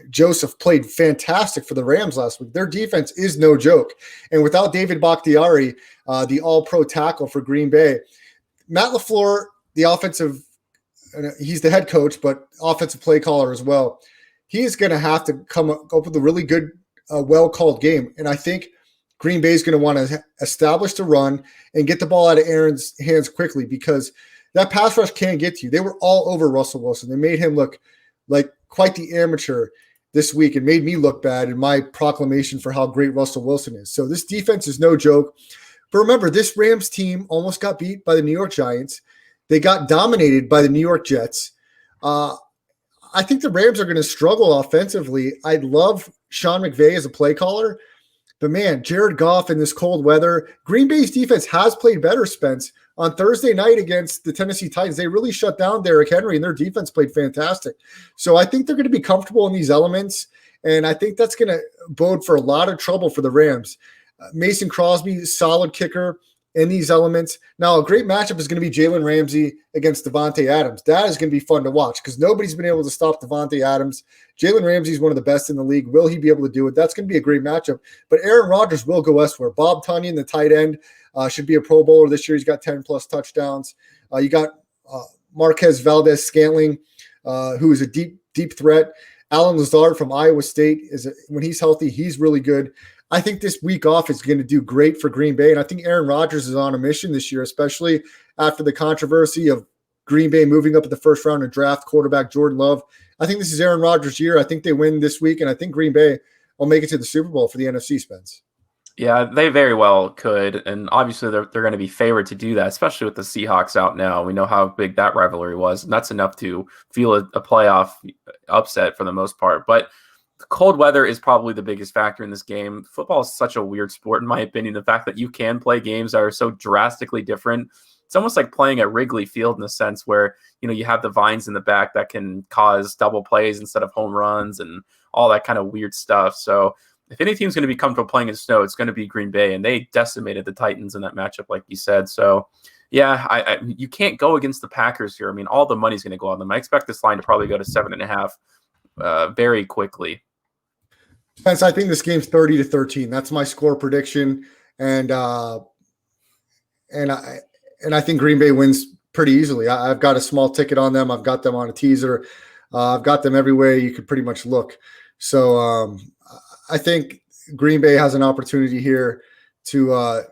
Joseph, played fantastic for the Rams last week. Their defense is no joke. And without David Bakhtiari, the all-pro tackle for Green Bay, Matt LaFleur, he's the head coach, but offensive play caller as well. He's going to have to come up with a really good, well-called game. And I think Green Bay is going to want to establish the run and get the ball out of Aaron's hands quickly because that pass rush can't get to you. They were all over Russell Wilson. They made him look like quite the amateur this week and made me look bad in my proclamation for how great Russell Wilson is. So this defense is no joke. But remember, this Rams team almost got beat by the New York Giants. They got dominated by the New York Jets. I think the Rams are going to struggle offensively. I love Sean McVay as a play caller. But man, Jared Goff in this cold weather, Green Bay's defense has played better, Spence. On Thursday night against the Tennessee Titans, they really shut down Derrick Henry, and their defense played fantastic. So I think they're going to be comfortable in these elements, and I think that's going to bode for a lot of trouble for the Rams. Mason Crosby, solid kicker in these elements. Now, a great matchup is going to be Jalen Ramsey against Devontae Adams. That is going to be fun to watch because nobody's been able to stop Devontae Adams. Jalen Ramsey is one of the best in the league. Will he be able to do it? That's going to be a great matchup. But Aaron Rodgers will go elsewhere. Bob Tonyan, the tight end, should be a Pro Bowler this year. He's got 10-plus touchdowns. You got Marquez Valdez-Scantling, who is a deep threat. Alan Lazard from Iowa State, when he's healthy, he's really good. I think this week off is going to do great for Green Bay, and I think Aaron Rodgers is on a mission this year, especially after the controversy of Green Bay moving up at the first round and draft quarterback Jordan Love. I think this is Aaron Rodgers' year. I think they win this week, and I think Green Bay will make it to the Super Bowl for the NFC, Spence. Yeah, they very well could, and obviously they're going to be favored to do that, especially with the Seahawks out now. We know how big that rivalry was, and that's enough to feel a playoff upset for the most part. But cold weather is probably the biggest factor in this game. Football is such a weird sport, in my opinion. The fact that you can play games that are so drastically different. It's almost like playing at Wrigley Field in a sense where, you have the vines in the back that can cause double plays instead of home runs and all that kind of weird stuff. So if any team's going to be comfortable playing in snow, it's going to be Green Bay, and they decimated the Titans in that matchup, like you said. So, yeah, you can't go against the Packers here. I mean, all the money's going to go on them. I expect this line to probably go to 7.5 very quickly. Spence, I think this game's 30-13. That's my score prediction, and I think Green Bay wins pretty easily. I've got a small ticket on them. I've got them on a teaser. I've got them everywhere you could pretty much look. So I think Green Bay has an opportunity here to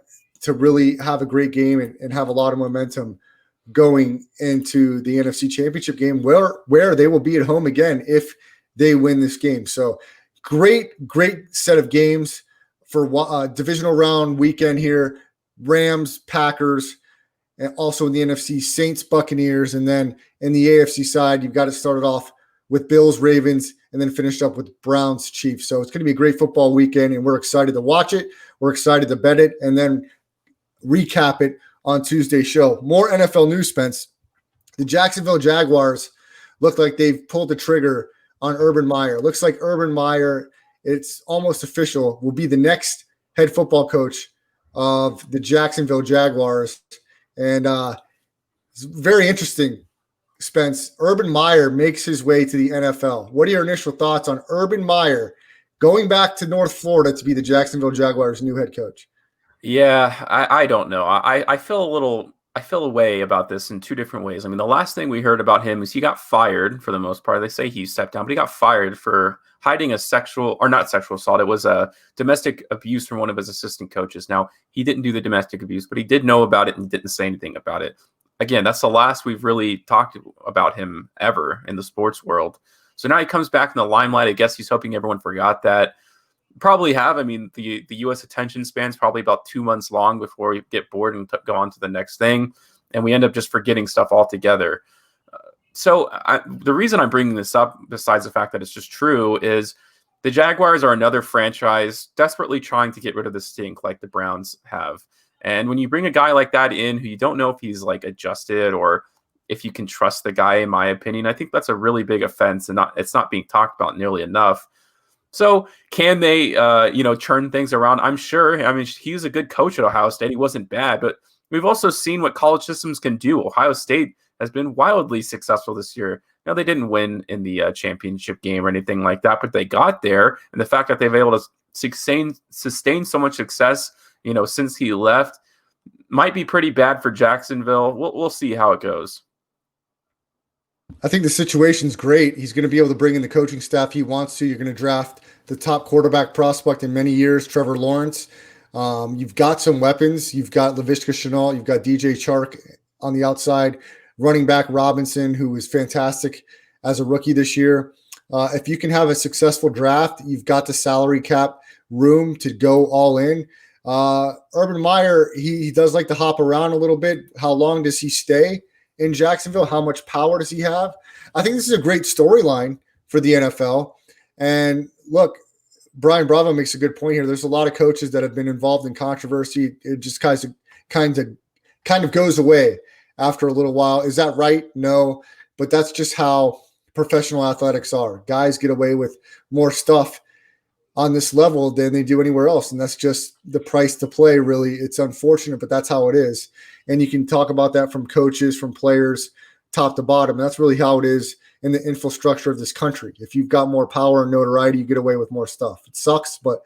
really have a great game and have a lot of momentum going into the NFC Championship game, where they will be at home again if they win this game. So great set of games for divisional round weekend here. Rams, Packers, and also in the NFC, Saints, Buccaneers, and then in the AFC side, you've got it started off with Bills, Ravens, and then finished up with Browns, Chiefs. So it's going to be a great football weekend, and we're excited to watch it. We're excited to bet it, and then recap it on Tuesday's show. More NFL news, Spence. The Jacksonville Jaguars look like they've pulled the trigger on Urban Meyer. Looks like Urban Meyer, it's almost official, will be the next head football coach of the Jacksonville Jaguars. And it's very interesting, Spence. Urban Meyer makes his way to the NFL. What are your initial thoughts on Urban Meyer going back to North Florida to be the Jacksonville Jaguars' new head coach? Yeah, I don't know. I feel a way about this in two different ways. I mean, the last thing we heard about him is he got fired for the most part. They say he stepped down, but he got fired for hiding a not sexual assault. It was a domestic abuse from one of his assistant coaches. Now, he didn't do the domestic abuse, but he did know about it and didn't say anything about it. Again, that's the last we've really talked about him ever in the sports world. So now he comes back in the limelight. I guess he's hoping everyone forgot that. Probably have. I mean, the U.S. attention span's probably about 2 months long before we get bored and go on to the next thing, and we end up just forgetting stuff altogether. So the reason I'm bringing this up, besides the fact that it's just true, is the Jaguars are another franchise desperately trying to get rid of the stink like the Browns have. And when you bring a guy like that in who you don't know if he's like adjusted or if you can trust the guy, in my opinion, I think that's a really big offense, and it's not being talked about nearly enough. So can they, turn things around? I'm sure. I mean, he's a good coach at Ohio State. He wasn't bad, but we've also seen what college systems can do. Ohio State has been wildly successful this year. Now, they didn't win in the championship game or anything like that, but they got there. And the fact that they've been able to sustain so much success, since he left, might be pretty bad for Jacksonville. We'll see how it goes. I think the situation's great. He's going to be able to bring in the coaching staff he wants to. You're going to draft the top quarterback prospect in many years, Trevor Lawrence. You've got some weapons. You've got Laviska Shenault. You've got DJ Chark on the outside. Running back Robinson, who was fantastic as a rookie this year. If you can have a successful draft, you've got the salary cap room to go all in. Urban Meyer, he does like to hop around a little bit. How long does he stay in Jacksonville? How much power does he have? I think this is a great storyline for the NFL. And look, Brian Bravo makes a good point here. There's a lot of coaches that have been involved in controversy. It just kind of goes away after a little while. Is that right? No, but that's just how professional athletics are. Guys get away with more stuff on this level than they do anywhere else. And that's just the price to play, really. It's unfortunate, but that's how it is. And you can talk about that from coaches, from players, top to bottom. That's really how it is in the infrastructure of this country. If you've got more power and notoriety, you get away with more stuff. It sucks, but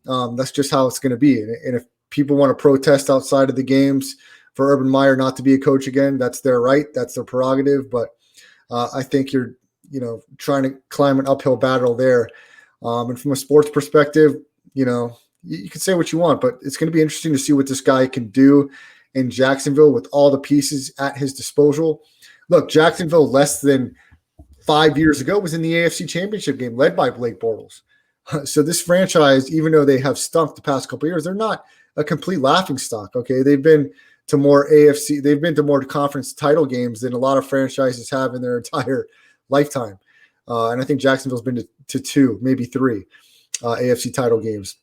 that's just how it's going to be. And if people want to protest outside of the games for Urban Meyer not to be a coach again, that's their right. That's their prerogative. But I think you're, trying to climb an uphill battle there. And from a sports perspective, you can say what you want, but it's going to be interesting to see what this guy can do in Jacksonville with all the pieces at his disposal. Look, Jacksonville less than 5 years ago was in the AFC Championship game led by Blake Bortles. So this franchise, even though they have stunk the past couple of years, they're not a complete laughingstock. Okay. They've been to more conference title games than a lot of franchises have in their entire lifetime. And I think Jacksonville's been to 2, maybe 3 AFC title games.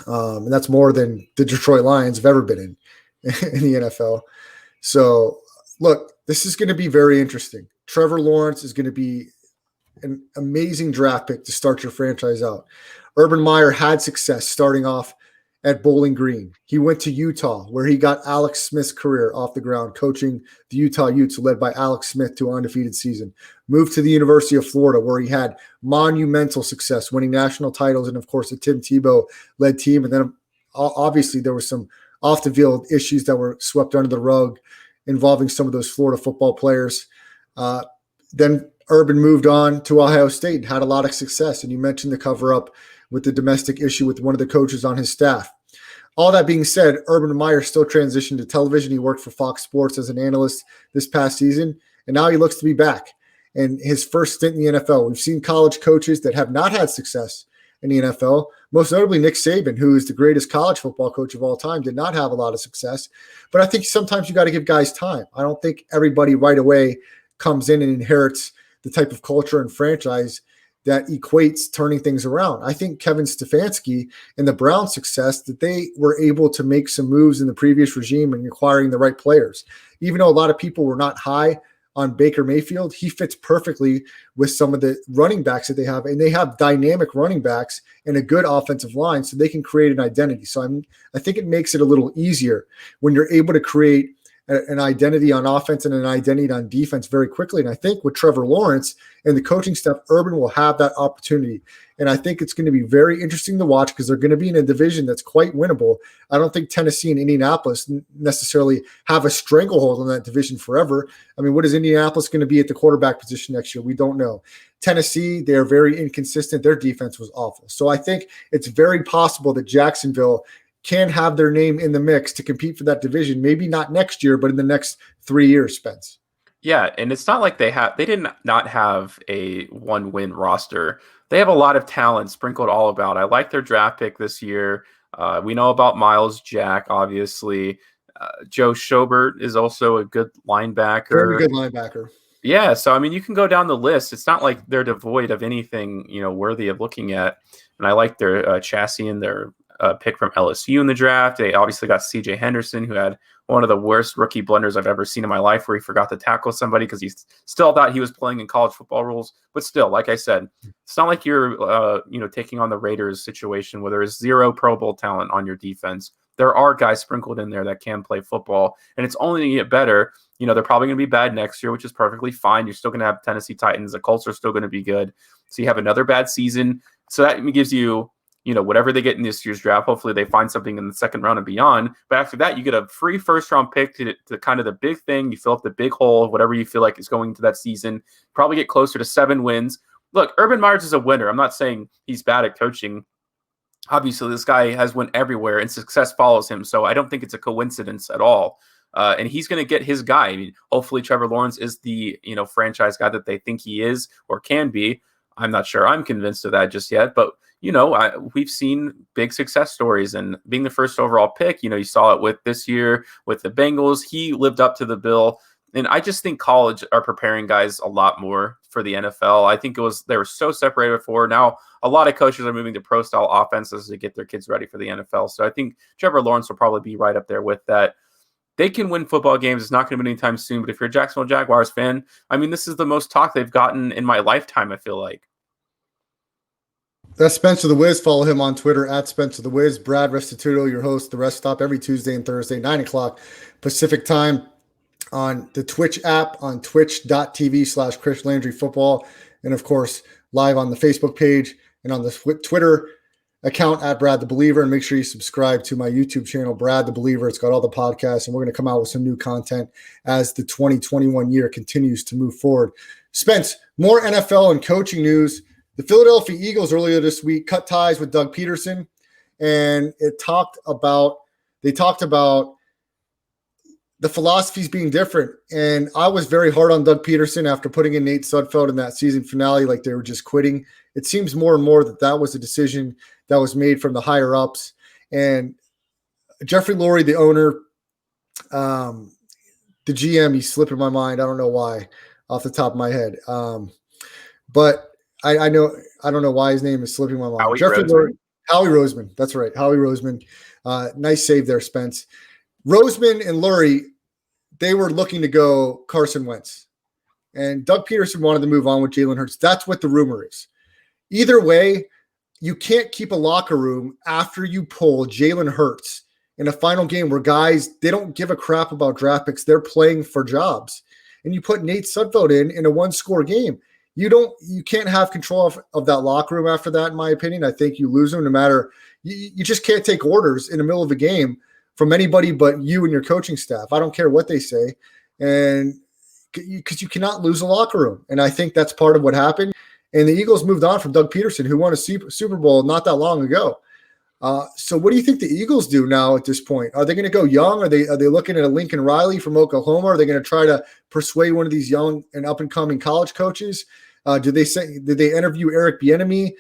And that's more than the Detroit Lions have ever been in the NFL. So, look, this is going to be very interesting. Trevor Lawrence is going to be an amazing draft pick to start your franchise out. Urban Meyer had success starting off at Bowling Green. He went to Utah, where he got Alex Smith's career off the ground, coaching the Utah Utes, led by Alex Smith to an undefeated season. Moved to the University of Florida, where he had monumental success, winning national titles, and of course, a Tim Tebow-led team. And then obviously there were some off-the-field issues that were swept under the rug involving some of those Florida football players. Then Urban moved on to Ohio State and had a lot of success. And you mentioned the cover-up with the domestic issue with one of the coaches on his staff. All that being said, Urban Meyer still transitioned to television. He worked for Fox Sports as an analyst this past season, and now he looks to be back. And his first stint in the NFL, we've seen college coaches that have not had success in the NFL, most notably Nick Saban, who is the greatest college football coach of all time, did not have a lot of success. But I think sometimes you got to give guys time. I don't think everybody right away comes in and inherits the type of culture and franchise that equates turning things around. I think Kevin Stefanski and the Browns' success, that they were able to make some moves in the previous regime and acquiring the right players. Even though a lot of people were not high on Baker Mayfield, he fits perfectly with some of the running backs that they have, and they have dynamic running backs and a good offensive line, so they can create an identity. So I think it makes it a little easier when you're able to create an identity on offense and an identity on defense very quickly. And I think with Trevor Lawrence and the coaching staff, Urban will have that opportunity. And I think it's going to be very interesting to watch because they're going to be in a division that's quite winnable. I don't think Tennessee and Indianapolis necessarily have a stranglehold on that division forever. I mean, what is Indianapolis going to be at the quarterback position next year? We don't know. Tennessee, they are very inconsistent. Their defense was awful. So I think it's very possible that Jacksonville can have their name in the mix to compete for that division. Maybe not next year, but in the next 3 years, Spence. Yeah, and it's not like they did not have a 1-win roster. They have a lot of talent sprinkled all about. I like their draft pick this year. We know about Miles Jack, obviously. Joe Schobert is also a good linebacker. Very good linebacker. Yeah, so I mean, you can go down the list. It's not like they're devoid of anything, worthy of looking at. And I like their chassis and their pick from LSU in the draft. They obviously got C.J. Henderson, who had one of the worst rookie blunders I've ever seen in my life, where he forgot to tackle somebody because he still thought he was playing in college football rules. But still, like I said, it's not like you're taking on the Raiders situation where there is 0 Pro Bowl talent on your defense. There are guys sprinkled in there that can play football, and it's only going to get better. They're probably going to be bad next year, which is perfectly fine. You're still going to have Tennessee Titans. The Colts are still going to be good. So you have another bad season. So that gives you, whatever they get in this year's draft, hopefully they find something in the second round and beyond. But after that, you get a free first-round pick to kind of the big thing. You fill up the big hole, whatever you feel like is going into that season. Probably get closer to 7 wins. Look, Urban Meyer is a winner. I'm not saying he's bad at coaching. Obviously, this guy has won everywhere, and success follows him. So I don't think it's a coincidence at all. And he's going to get his guy. I mean, hopefully Trevor Lawrence is the franchise guy that they think he is or can be. I'm not sure I'm convinced of that just yet, but we've seen big success stories, and being the first overall pick, you saw it with this year with the Bengals. He lived up to the bill. And I just think college are preparing guys a lot more for the NFL. I think they were so separated before. Now a lot of coaches are moving to pro style offenses to get their kids ready for the NFL. So I think Trevor Lawrence will probably be right up there with that. They can win football games. It's not going to be anytime soon. But if you're a Jacksonville Jaguars fan, I mean, this is the most talk they've gotten in my lifetime, I feel like. That's Spencer the Wiz. Follow him on Twitter at Spencer the Wiz. Brad Restituto, your host, The Rest Stop, every Tuesday and Thursday, 9 o'clock Pacific time on the Twitch app, on twitch.tv/Chris Landry Football. And, of course, live on the Facebook page and on the Twitter account at Brad the Believer. And make sure you subscribe to my YouTube channel, Brad the Believer. It's got all the podcasts, and we're going to come out with some new content as the 2021 year continues to move forward. Spence, more NFL and coaching news. The Philadelphia Eagles earlier this week cut ties with Doug Peterson, and they talked about the philosophies being different. And I was very hard on Doug Peterson after putting in Nate Sudfeld in that season finale, like they were just quitting. It seems more and more that was a decision that was made from the higher ups. And Jeffrey Lurie, the owner, the GM, he's slipping my mind. I don't know why off the top of my head. but I know I don't know why his name is slipping my mind. Howie Jeffrey Roseman. Howie Roseman. That's right, Howie Roseman. Nice save there, Spence. Roseman and Lurie, they were looking to go Carson Wentz, and Doug Peterson wanted to move on with Jalen Hurts. That's what the rumor is. Either way, you can't keep a locker room after you pull Jalen Hurts in a final game where guys, they don't give a crap about draft picks. They're playing for jobs. And you put Nate Sudfeld in a one-score game. You can't have control of that locker room after that, in my opinion. I think you lose them no matter – you just can't take orders in the middle of a game from anybody but you and your coaching staff. I don't care what they say. And because you cannot lose a locker room. And I think that's part of what happened. And the Eagles moved on from Doug Peterson, who won a Super Bowl not that long ago. So what do you think the Eagles do now at this point? Are they going to go young? Are they looking at a Lincoln Riley from Oklahoma? Are they going to try to persuade one of these young and up-and-coming college coaches? Did they interview Eric Bieniemy?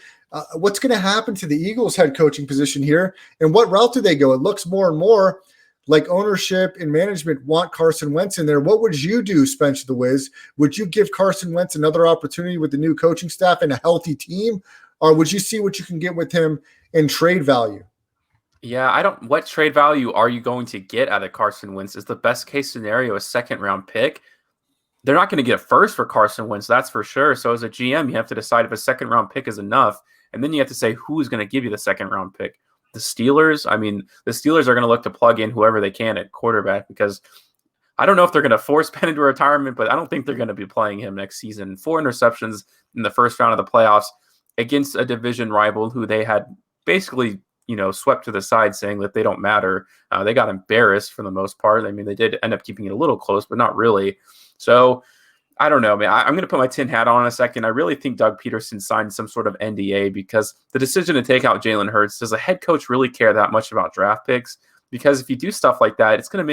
What's going to happen to the Eagles head coaching position here? And what route do they go? It looks more and more like ownership and management want Carson Wentz in there. What would you do, Spencer the Wiz? Would you give Carson Wentz another opportunity with the new coaching staff and a healthy team? Or would you see what you can get with him in trade value? Yeah, what trade value are you going to get out of Carson Wentz? Is the best case scenario a second round pick? They're not going to get a first for Carson Wentz, that's for sure. So as a GM, you have to decide if a second round pick is enough. And then you have to say who's going to give you the second round pick. The Steelers, the Steelers are going to look to plug in whoever they can at quarterback because I don't know if they're going to force Ben into retirement, but I don't think they're going to be playing him next season. 4 interceptions in the first round of the playoffs against a division rival who they had basically, swept to the side saying that they don't matter. They got embarrassed for the most part. They did end up keeping it a little close, but not really. So I don't know, man. I'm going to put my tin hat on in a second. I really think Doug Peterson signed some sort of NDA because the decision to take out Jalen Hurts, does a head coach really care that much about draft picks? Because if you do stuff like that, it's going to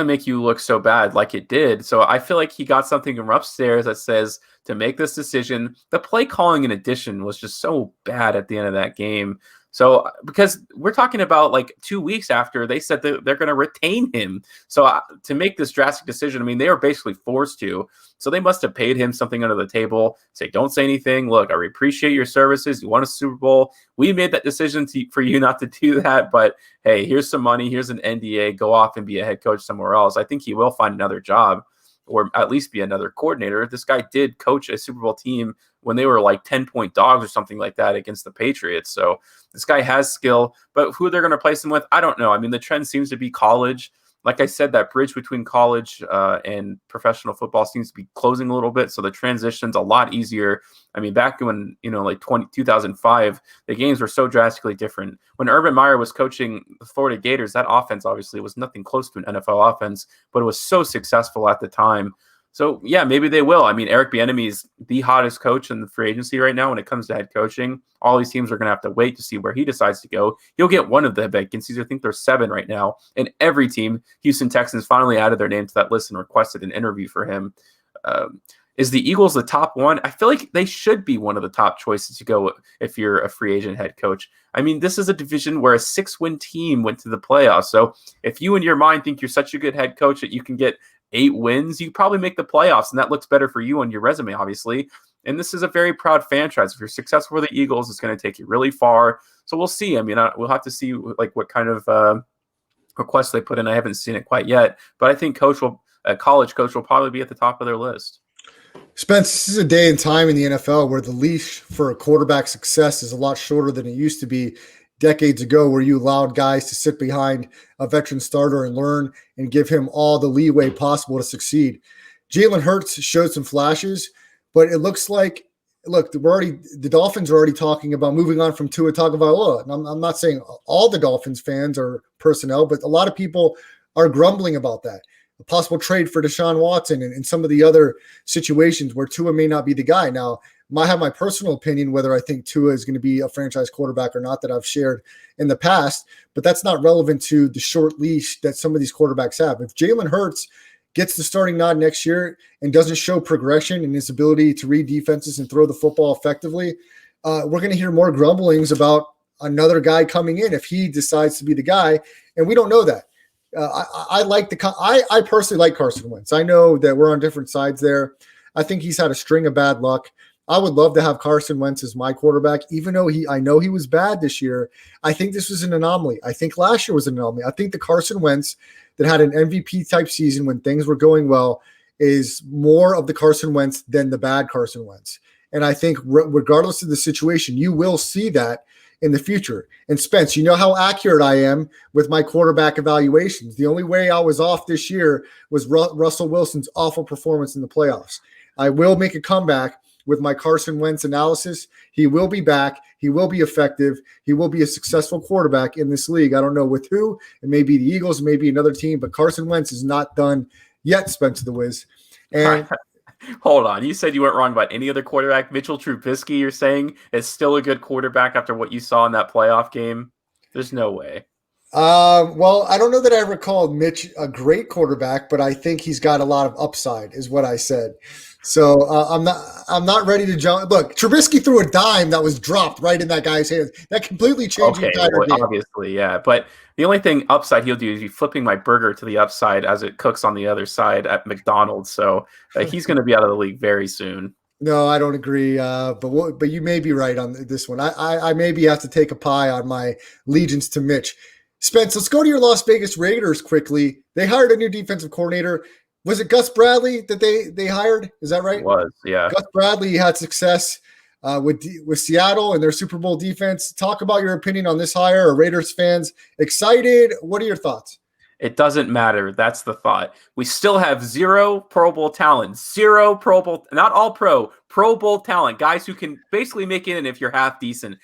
make you look so bad like it did. So I feel like he got something from upstairs that says to make this decision. The play calling in addition was just so bad at the end of that game. So because we're talking about like 2 weeks after they said that they're going to retain him. So to make this drastic decision, they were basically forced to. So they must have paid him something under the table. Say, don't say anything. Look, I appreciate your services. You won a Super Bowl. We made that decision for you not to do that. But hey, here's some money. Here's an NDA. Go off and be a head coach somewhere else. I think he will find another job or at least be another coordinator. This guy did coach a Super Bowl team when they were like 10-point dogs or something like that against the Patriots. So this guy has skill, but who they're going to replace him with, I don't know. The trend seems to be college. Like I said, that bridge between college and professional football seems to be closing a little bit. So the transition's a lot easier. Back when, 2005, the games were so drastically different. When Urban Meyer was coaching the Florida Gators, that offense obviously was nothing close to an NFL offense, but it was so successful at the time. So, yeah, maybe they will. Eric Bieniemy is the hottest coach in the free agency right now when it comes to head coaching. All these teams are going to have to wait to see where he decides to go. He'll get one of the vacancies. I think there's 7 right now. And every team, Houston Texans, finally added their name to that list and requested an interview for him. Is the Eagles the top one? I feel like they should be one of the top choices to go if you're a free agent head coach. This is a division where a 6-win team went to the playoffs. So if you in your mind think you're such a good head coach that you can get 8 wins, you probably make the playoffs, and that looks better for you on your resume, obviously. And this is a very proud franchise. If you're successful for the Eagles, it's going to take you really far. So we'll see. We'll have to see what kind of requests they put in. I haven't seen it quite yet, but I think a college coach will probably be at the top of their list. Spence, this is a day and time in the NFL where the leash for a quarterback success is a lot shorter than it used to be decades ago, where you allowed guys to sit behind a veteran starter and learn and give him all the leeway possible to succeed. Jalen Hurts showed some flashes, but it looks like, the Dolphins are already talking about moving on from Tua Tagovailoa. And I'm not saying all the Dolphins fans or personnel, but a lot of people are grumbling about that. A possible trade for Deshaun Watson and some of the other situations where Tua may not be the guy. Now, I have my personal opinion whether I think Tua is going to be a franchise quarterback or not that I've shared in the past, but that's not relevant to the short leash that some of these quarterbacks have. If Jalen Hurts gets the starting nod next year and doesn't show progression in his ability to read defenses and throw the football effectively, we're going to hear more grumblings about another guy coming in if he decides to be the guy, and we don't know that. I personally like Carson Wentz. I know that we're on different sides there. I think he's had a string of bad luck. I would love to have Carson Wentz as my quarterback, even though I know he was bad this year. I think this was an anomaly. I think last year was an anomaly. I think the Carson Wentz that had an MVP type season when things were going well is more of the Carson Wentz than the bad Carson Wentz. And I think regardless of the situation, you will see that in the future. And Spence, you know how accurate I am with my quarterback evaluations. The only way I was off this year was Russell Wilson's awful performance in the playoffs. I will make a comeback with my Carson Wentz analysis. He will be back. He will be effective. He will be a successful quarterback in this league. I don't know with who. It may be the Eagles, maybe another team, but Carson Wentz is not done yet, Spencer the Wiz. And hold on. You said you weren't wrong about any other quarterback. Mitchell Trubisky, you're saying, is still a good quarterback after what you saw in that playoff game? There's no way. Well, I don't know that I ever called Mitch a great quarterback, but I think he's got a lot of upside, is what I said. So I'm not ready to jump. Look, Trubisky threw a dime that was dropped right in that guy's hands. That completely changed the entire game. Obviously, yeah. But the only thing upside he'll do is be flipping my burger to the upside as it cooks on the other side at McDonald's. So he's going to be out of the league very soon. No, I don't agree. But you may be right on this one. I maybe have to take a pie on my allegiance to Mitch. Spence, let's go to your Las Vegas Raiders quickly. They hired a new defensive coordinator. Was it Gus Bradley that they hired? Is that right? It was, yeah. Gus Bradley had success with Seattle and their Super Bowl defense. Talk about your opinion on this hire. Are Raiders fans excited? What are your thoughts? It doesn't matter. That's the thought. We still have 0 Pro Bowl talent. 0 Pro Bowl, not all Pro Bowl talent. Guys who can basically make it in if you're half decent.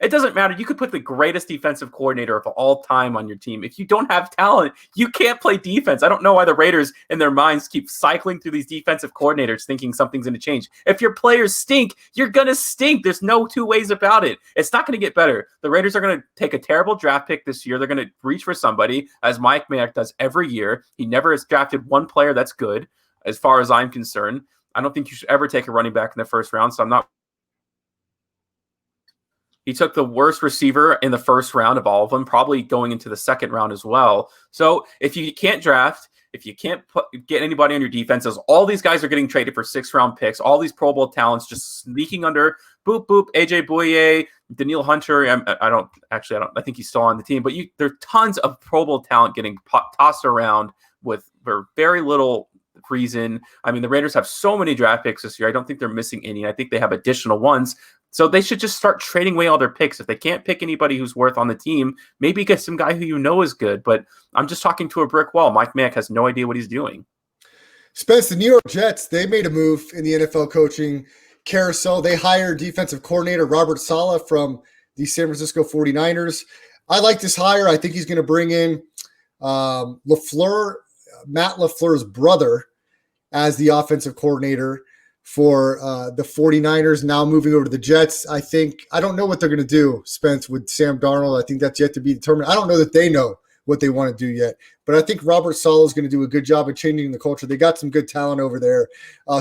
It doesn't matter. You could put the greatest defensive coordinator of all time on your team. If you don't have talent, you can't play defense. I don't know why the Raiders in their minds keep cycling through these defensive coordinators thinking something's going to change. If your players stink, you're going to stink. There's no two ways about it. It's not going to get better. The Raiders are going to take a terrible draft pick this year. They're going to reach for somebody, as Mike Mayer does every year. He never has drafted one player that's good, as far as I'm concerned. I don't think you should ever take a running back in the first round, so I'm not. He took the worst receiver in the first round of all of them, probably going into the second round as well. So if you can't draft, if you can't get anybody on your defenses, all these guys are getting traded for 6th-round picks. All these Pro Bowl talents just sneaking under. Boop, boop, AJ Bouye, Daniil Hunter. I think he's still on the team. But there are tons of Pro Bowl talent getting tossed around for very little reason. I mean, the Raiders have so many draft picks this year. I don't think they're missing any. I think they have additional ones. So they should just start trading away all their picks. If they can't pick anybody who's worth on the team, maybe get some guy who you know is good. But I'm just talking to a brick wall. Mike Mack has no idea what he's doing. Spence, the New York Jets, they made a move in the NFL coaching carousel. They hired defensive coordinator Robert Saleh from the San Francisco 49ers. I like this hire. I think he's going to bring in Matt LaFleur's brother as the offensive coordinator for the 49ers, now moving over to the Jets. I don't know what they're going to do, Spence, with Sam Darnold. I think that's yet to be determined. I don't know that they know what they want to do yet, but I think Robert Saleh is going to do a good job of changing the culture. They got some good talent over there.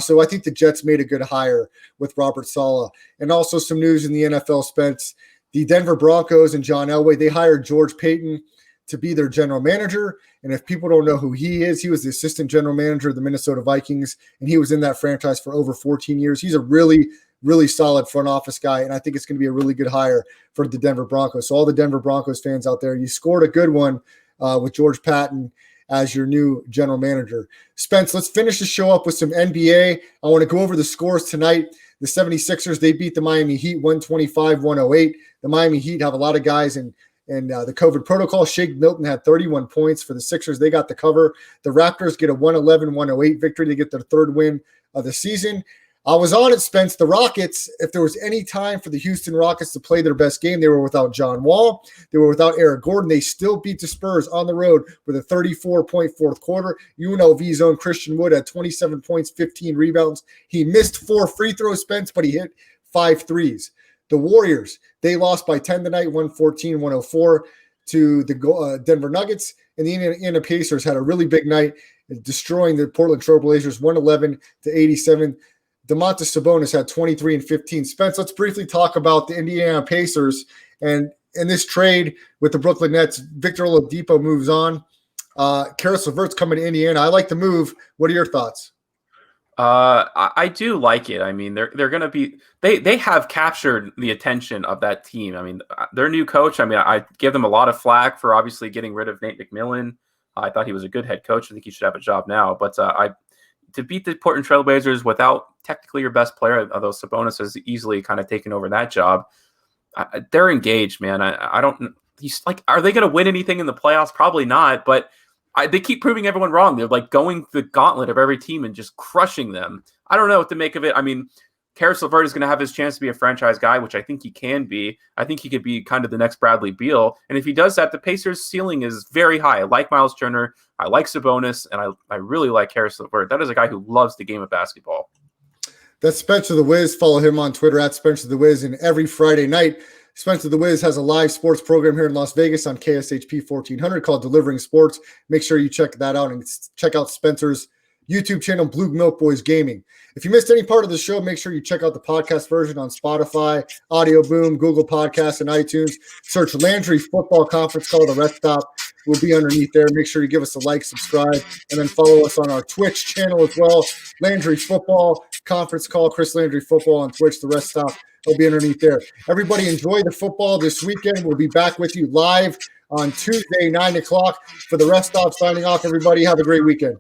So I think the Jets made a good hire with Robert Saleh. And also some news in the NFL, Spence. The Denver Broncos and John Elway, they hired George Paton to be their general manager. And if people don't know who he is, he was the assistant general manager of the Minnesota Vikings, and he was in that franchise for over 14 years. He's a really, really solid front office guy, and I think it's going to be a really good hire for the Denver Broncos. So all the Denver Broncos fans out there, you scored a good one with George Paton as your new general manager. Spence, let's finish the show up with some NBA. I want to go over the scores tonight. The 76ers, they beat the Miami Heat 125-108. The Miami Heat have a lot of guys in the COVID protocol. Shake Milton had 31 points for the Sixers. They got the cover. The Raptors get a 111-108 victory. They get their 3rd win of the season. I was on it, Spence. The Rockets, if there was any time for the Houston Rockets to play their best game, they were without John Wall. They were without Eric Gordon. They still beat the Spurs on the road with a 34-point fourth quarter. UNLV's own Christian Wood had 27 points, 15 rebounds. He missed 4 free throws, Spence, but he hit 5 threes. The Warriors, they lost by 10 tonight, 114-104 to the Denver Nuggets. And the Indiana Pacers had a really big night, destroying the Portland Trail Blazers 111-87. Domantas Sabonis had 23 and 15. Spence, let's briefly talk about the Indiana Pacers. And in this trade with the Brooklyn Nets, Victor Oladipo moves on. Karis LeVert's coming to Indiana. I like the move. What are your thoughts? I do like it. I mean, they're going to be they have captured the attention of that team. I mean, their new coach. I mean, I give them a lot of flack for obviously getting rid of Nate McMillan. I thought he was a good head coach. I think he should have a job now. But to beat the Portland Trailblazers without technically your best player, although Sabonis has easily kind of taken over that job, they're engaged, man. I don't. He's like, are they going to win anything in the playoffs? Probably not. But they keep proving everyone wrong. They're like going the gauntlet of every team and just crushing them. I don't know what to make of it. I mean, Karis LeVert is going to have his chance to be a franchise guy, which I think he can be. I think he could be kind of the next Bradley Beal. And if he does that, the Pacers' ceiling is very high. I like Miles Turner. I like Sabonis. And I really like Karis LeVert. That is a guy who loves the game of basketball. That's Spencer the Wiz. Follow him on Twitter at Spencer the Wiz. And every Friday night, Spencer the Wiz has a live sports program here in Las Vegas on KSHP 1400 called Delivering Sports. Make sure you check that out and check out Spencer's YouTube channel, Blue Milk Boys Gaming. If you missed any part of the show, make sure you check out the podcast version on Spotify, Audio Boom, Google Podcasts, and iTunes. Search Landry Football Conference Call, the rest stop will be underneath there. Make sure you give us a like, subscribe, and then follow us on our Twitch channel as well. Landry Football Conference Call, Chris Landry Football on Twitch, the rest stop will be underneath there. Everybody enjoy the football this weekend. We'll be back with you live on Tuesday, 9 o'clock for the rest stop. Signing off, everybody. Have a great weekend.